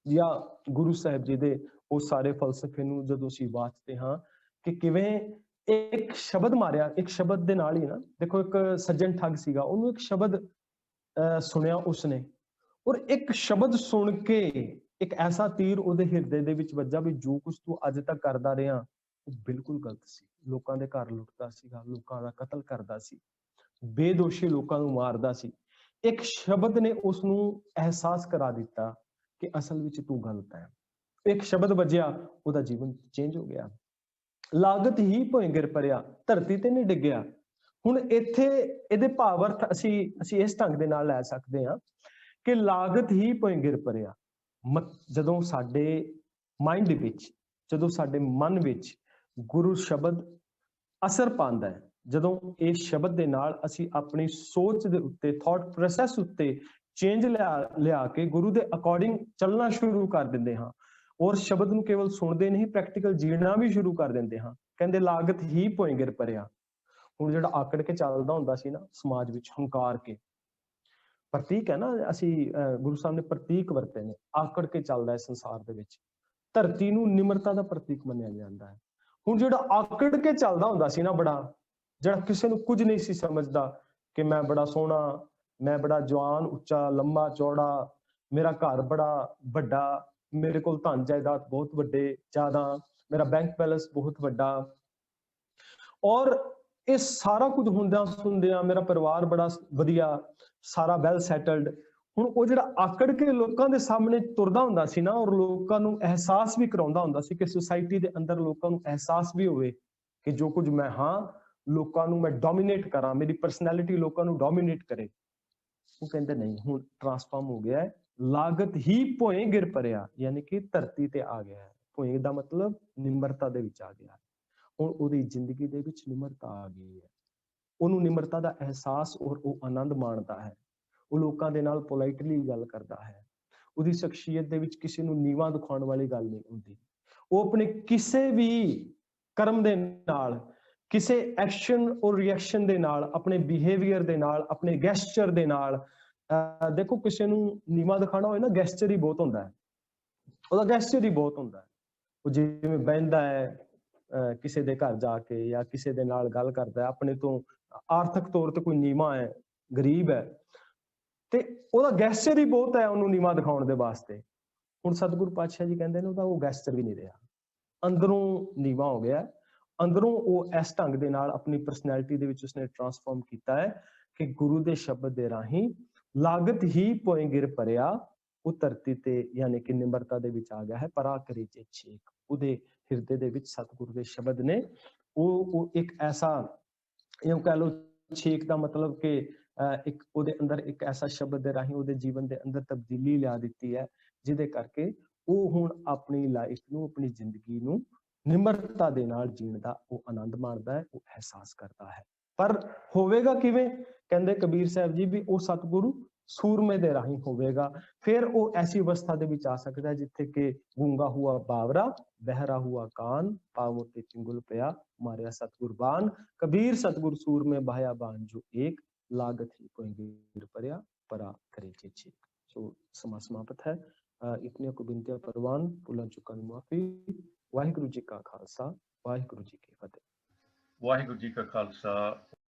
ਜਾਂ ਗੁਰੂ ਸਾਹਿਬ ਜੀ ਦੇ ਉਹ ਸਾਰੇ ਫਲਸਫੇ ਨੂੰ ਜਦੋਂ ਅਸੀਂ ਵਾਚਦੇ ਹਾਂ ਕਿ ਕਿਵੇਂ ਇੱਕ ਸ਼ਬਦ ਮਾਰਿਆ, ਇੱਕ ਸ਼ਬਦ ਦੇ ਨਾਲ ਹੀ ਨਾ, ਦੇਖੋ ਇੱਕ ਸੱਜਣ ਠੱਗ ਸੀਗਾ, ਉਹਨੂੰ ਇੱਕ ਸ਼ਬਦ ਸੁਣਿਆ ਉਸਨੇ, ਔਰ ਇੱਕ ਸ਼ਬਦ ਸੁਣ ਕੇ ਇੱਕ ਐਸਾ ਤੀਰ ਉਹਦੇ ਹਿਰਦੇ ਦੇ ਵਿੱਚ ਵੱਜਾ ਵੀ ਜੋ ਕੁਝ ਤੂੰ ਅੱਜ ਤੱਕ ਕਰਦਾ ਰਿਹਾ ਉਹ ਬਿਲਕੁਲ ਗਲਤ ਸੀ। ਲੋਕਾਂ ਦੇ ਘਰ ਲੁੱਟਦਾ ਸੀਗਾ, ਲੋਕਾਂ ਦਾ ਕਤਲ ਕਰਦਾ ਸੀ, ਬੇਦੋਸ਼ੀ ਲੋਕਾਂ ਨੂੰ ਮਾਰਦਾ ਸੀ। ਇੱਕ ਸ਼ਬਦ ਨੇ ਉਸ ਨੂੰ ਅਹਿਸਾਸ ਕਰਾ ਦਿੱਤਾ ਕਿ ਅਸਲ ਵਿੱਚ ਤੂੰ ਗਲਤ ਹੈ। ਇੱਕ ਸ਼ਬਦ ਵੱਜਿਆ, ਉਹਦਾ ਜੀਵਨ ਚੇਂਜ ਹੋ ਗਿਆ। ਲਾਗਤ ਹੀ ਭੋਏ ਗਿਰ ਪਰਿਆ, ਧਰਤੀ ਤੇ ਨਹੀਂ ਡਿੱਗਿਆ। ਹੁਣ ਇੱਥੇ ਇਹਦੇ ਭਾਵ ਅਰਥ ਅਸੀਂ ਇਸ ਢੰਗ ਦੇ ਨਾਲ ਲੈ ਸਕਦੇ ਹਾਂ ਕਿ ਲਾਗਤ ਹੀ ਭੋਏ ਗਿਰ ਪਰਿਆ। ਜਦੋਂ ਸਾਡੇ ਮਾਈਂਡ ਵਿੱਚ, ਜਦੋਂ ਸਾਡੇ ਮਨ ਵਿੱਚ ਗੁਰੂ ਸ਼ਬਦ ਅਸਰ ਪਾਉਂਦਾ ਹੈ, ਜਦੋਂ ਇਸ ਸ਼ਬਦ ਦੇ ਨਾਲ ਅਸੀਂ ਆਪਣੀ ਸੋਚ ਦੇ ਉੱਤੇ, ਥਾਟ ਪ੍ਰੋਸੈਸ ਉੱਤੇ ਚੇਂਜ ਲਿਆ ਕੇ ਗੁਰੂ ਦੇ ਅਕੋਰਡਿੰਗ ਚੱਲਣਾ ਸ਼ੁਰੂ ਕਰ ਦਿੰਦੇ ਹਾਂ, ਔਰ ਸ਼ਬਦ ਨੂੰ ਕੇਵਲ ਸੁਣਦੇ ਨਹੀਂ, ਪ੍ਰੈਕਟੀਕਲ ਜੀਣਾ ਵੀ ਸ਼ੁਰੂ ਕਰ ਦਿੰਦੇ ਹਾਂ। ਕਹਿੰਦੇ ਲਾਗਤ ਹੀ ਭੋਏ ਗਿਰ ਪਰਿਆ। ਹੁਣ ਜਿਹੜਾ ਆਕੜ ਕੇ ਚੱਲਦਾ ਹੁੰਦਾ ਸੀ ਨਾ ਸਮਾਜ ਵਿੱਚ, ਹੰਕਾਰ ਕੇ, ਪ੍ਰਤੀਕ ਹੈ ਨਾ, ਅਸੀਂ ਗੁਰੂ ਸਾਹਿਬ ਨੇ ਪ੍ਰਤੀਕ ਵਰਤੇ ਨੇ, ਆਕੜ ਕੇ ਚੱਲਦਾ ਹੈ ਸੰਸਾਰ ਦੇ ਵਿੱਚ। ਧਰਤੀ ਨੂੰ ਨਿਮਰਤਾ ਦਾ ਪ੍ਰਤੀਕ ਮੰਨਿਆ ਜਾਂਦਾ ਹੈ। ਹੁਣ ਜਿਹੜਾ ਆਕੜ ਕੇ ਚੱਲਦਾ ਹੁੰਦਾ ਸੀ ਨਾ, ਬੜਾ, ਜਿਹੜਾ ਕਿਸੇ ਨੂੰ ਕੁਝ ਨਹੀਂ ਸੀ ਸਮਝਦਾ ਕਿ ਮੈਂ ਬੜਾ ਸੋਹਣਾ, ਮੈਂ ਬੜਾ ਜਵਾਨ, ਉੱਚਾ, ਲੰਮਾ ਚੌੜਾ, ਮੇਰਾ ਘਰ ਬੜਾ ਵੱਡਾ, ਮੇਰੇ ਕੋਲ ਧਨ ਜਾਇਦਾਦ ਬਹੁਤ ਵੱਡੇ ਜ਼ਿਆਦਾ, ਮੇਰਾ ਬੈਂਕ ਬੈਲੈਂਸ ਬਹੁਤ ਵੱਡਾ, ਔਰ ਇਹ ਸਾਰਾ ਕੁਝ ਹੁੰਦਿਆਂ ਸੁਣਦਿਆਂ ਮੇਰਾ ਪਰਿਵਾਰ ਬੜਾ ਵਧੀਆ, ਸਾਰਾ ਵੈਲ ਸੈਟਲਡ। ਹੁਣ ਉਹ ਜਿਹੜਾ ਆਕੜ ਕੇ ਲੋਕਾਂ ਦੇ ਸਾਹਮਣੇ ਤੁਰਦਾ ਹੁੰਦਾ ਸੀ ਨਾ, ਔਰ ਲੋਕਾਂ ਨੂੰ ਅਹਿਸਾਸ ਵੀ ਕਰਾਉਂਦਾ ਹੁੰਦਾ ਸੀ ਕਿ ਸੁਸਾਇਟੀ ਦੇ ਅੰਦਰ ਲੋਕਾਂ ਨੂੰ ਅਹਿਸਾਸ ਵੀ ਹੋਵੇ ਕਿ ਜੋ ਕੁਝ ਮੈਂ ਹਾਂ, ਲੋਕਾਂ ਨੂੰ ਮੈਂ ਡੋਮੀਨੇਟ ਕਰਾਂ, ਮੇਰੀ ਪਰਸਨੈਲਿਟੀ ਲੋਕਾਂ ਨੂੰ ਡੋਮੀਨੇਟ ਕਰੇ। ਉਹ ਕਹਿੰਦੇ ਨਹੀਂ, ਹੁਣ ਟਰਾਂਸਫਾਰਮ ਹੋ ਗਿਆ ਹੈ, ਲਾਗਤ ਹੀ ਭੋਏ ਗਿਰ ਪਰਿਆ, ਯਾਨੀ ਕਿ ਧਰਤੀ ਤੇ ਆ ਗਿਆ ਹੈ। ਭੋਇੰ ਦਾ ਮਤਲਬ ਨਿਮਰਤਾ ਦੇ ਵਿੱਚ ਆ ਗਿਆ। ਹੁਣ ਉਹਦੀ ਜ਼ਿੰਦਗੀ ਦੇ ਵਿੱਚ ਨਿਮਰਤਾ ਆ ਗਈ ਹੈ, ਉਹਨੂੰ ਨਿਮਰਤਾ ਦਾ ਅਹਿਸਾਸ ਔਰ ਉਹ ਆਨੰਦ ਮਾਣਦਾ ਹੈ। ਉਹ ਲੋਕਾਂ ਦੇ ਨਾਲ ਪੋਲਾਈਟਲੀ ਗੱਲ ਕਰਦਾ ਹੈ। ਉਹਦੀ ਸ਼ਖਸੀਅਤ ਦੇ ਵਿੱਚ ਕਿਸੇ ਨੂੰ ਨੀਵਾਂ ਦਿਖਾਉਣ ਵਾਲੀ ਗੱਲ ਨਹੀਂ ਹੁੰਦੀ। ਉਹ ਆਪਣੇ ਕਿਸੇ ਵੀ ਕਰਮ ਦੇ ਨਾਲ, ਕਿਸੇ ਐਕਸ਼ਨ ਔਰ ਰਿਐਕਸ਼ਨ ਦੇ ਨਾਲ, ਆਪਣੇ ਬਿਹੇਵੀਅਰ ਦੇ ਨਾਲ, ਆਪਣੇ ਗੈਸਚਰ ਦੇ ਨਾਲ, ਦੇਖੋ ਕਿਸੇ ਨੂੰ ਨੀਵਾਂ ਦਿਖਾਣਾ ਹੋਏ ਨਾ, ਗੈਸਚਰ ਹੀ ਬਹੁਤ ਹੁੰਦਾ ਹੈ, ਉਹਦਾ ਗੈਸਚਰ ਹੀ ਬਹੁਤ ਹੁੰਦਾ ਹੈ। ਉਹ ਜਿਵੇਂ ਬਹਿੰਦਾ ਹੈ ਕਿਸੇ ਦੇ ਘਰ ਜਾ ਕੇ ਜਾਂ ਕਿਸੇ ਦੇ ਨਾਲ ਗੱਲ ਕਰਦਾ, ਆਪਣੇ ਤੋਂ ਆਰਥਿਕ ਤੌਰ ਤੇ ਕੋਈ ਨੀਵਾਂ ਹੈ, ਗਰੀਬ ਹੈ, ਤੇ ਉਹਦਾ ਗੈਸਚਰ ਹੀ ਬਹੁਤ ਹੈ ਉਹਨੂੰ ਨੀਵਾਂ ਦਿਖਾਉਣ ਦੇ ਵਾਸਤੇ। ਹੁਣ ਸਤਿਗੁਰੂ ਪਾਤਸ਼ਾਹ ਜੀ ਕਹਿੰਦੇ ਨੇ ਉਹਦਾ ਉਹ ਗੈਸਚਰ ਵੀ ਨਹੀਂ ਰਿਹਾ, ਅੰਦਰੋਂ ਨੀਵਾਂ ਹੋ ਗਿਆ, ਅੰਦਰੋਂ ਉਹ ਇਸ ਢੰਗ ਦੇ ਨਾਲ ਆਪਣੀ ਪਰਸਨੈਲਿਟੀ ਦੇ ਵਿੱਚ ਉਸਨੇ ਟਰਾਂਸਫਾਰਮ ਕੀਤਾ ਹੈ ਕਿ ਗੁਰੂ ਦੇ ਸ਼ਬਦ ਦੇ ਰਾਹੀਂ ਲਾਗਤ ਹੀ ਭੋਇੰ ਗਿਰ ਭਰਿਆ, ਉਹ ਧਰਤੀ ਤੇ ਯਾਨੀ ਕਿ ਨਿਮਰਤਾ ਦੇ ਵਿੱਚ ਆ ਗਿਆ ਹੈ। ਪਰਾ ਕਰੇ ਜੇ ਛੇਕ, ਉਹਦੇ ਹਿਰਦੇ ਦੇ ਵਿੱਚ ਸਤਿਗੁਰੂ ਦੇ ਸ਼ਬਦ ਨੇ, ਉਹ ਇੱਕ ਐਸਾ, ਇਉਂ ਕਹਿ ਲਓ, ਛੇਕ ਦਾ ਮਤਲਬ ਕਿ ਇੱਕ ਉਹਦੇ ਅੰਦਰ ਇੱਕ ਐਸਾ ਸ਼ਬਦ ਦੇ ਰਾਹੀਂ ਉਹਦੇ ਜੀਵਨ ਦੇ ਅੰਦਰ ਤਬਦੀਲੀ ਲਿਆ ਦਿੱਤੀ ਹੈ, ਜਿਹਦੇ ਕਰਕੇ ਉਹ ਹੁਣ ਆਪਣੀ ਲਾਈਫ ਨੂੰ, ਆਪਣੀ ਜ਼ਿੰਦਗੀ ਨੂੰ ਨਿਮਰਤਾ ਦੇ ਨਾਲ ਜੀਣ ਦਾ ਉਹ ਆਨੰਦ ਮਾਣਦਾ ਹੈ, ਉਹ ਅਹਿਸਾਸ ਕਰਦਾ ਹੈ। ਪਰ ਹੋਵੇਗਾ ਕਿਵੇਂ? ਕਹਿੰਦੇ ਕਬੀਰ ਸਾਹਿਬ ਜੀ ਵੀ ਉਹ ਸਤਿਗੁਰੂ ਸੂਰਮੇ ਦੇ ਰਾਹੀਂ ਹੋਵੇਗਾ। ਫਿਰ ਉਹ ਐਸੀ ਅਵਸਥਾ ਦੇ ਵਿੱਚ ਆ ਸਕਦਾ ਹੈ ਜਿੱਥੇ ਕਿ ਗੂੰਗਾ ਹੁਆ ਬਾਵਰਾ, ਬਹਿਰਾ ਹੁਆ ਕਾਨ, ਪਾਵੋਂ ਤੇ ਚਿੰਗੁਲ ਪਿਆ, ਮਾਰਿਆ ਸਤਿਗੁਰ ਬਾਣ, ਕਬੀਰ ਸਤਿਗੁਰ ਸੂਰਮੇ ਬਹਾਇਆ ਬਾਣ ਜੋ ਏਕ, ਲਾਗਤ ਹੀ ਭੋਇੰ ਗਿਰ ਭਰਿਆ, ਪਰਾ ਕਰੇ ਜੇ ਛੇਕ। ਸੋ ਸਮਾਂ ਸਮਾਪਤ ਹੈ। ਇਤਨੀਆਂ ਕੁ ਬਿਨਤੀਆਂ ਪ੍ਰਵਾਨ, ਭੁੱਲਾਂ ਚੁੱਕਾਂ ਦੀ ਮੁਆਫੀ। ਵਾਹਿਗੁਰੂ ਜੀ ਕਾ ਖਾਲਸਾ, ਵਾਹਿਗੁਰੂ ਜੀ ਕੀ ਫਤਿਹ। ਵਾਹਿਗੁਰੂ ਜੀ ਕਾ ਖਾਲਸਾ,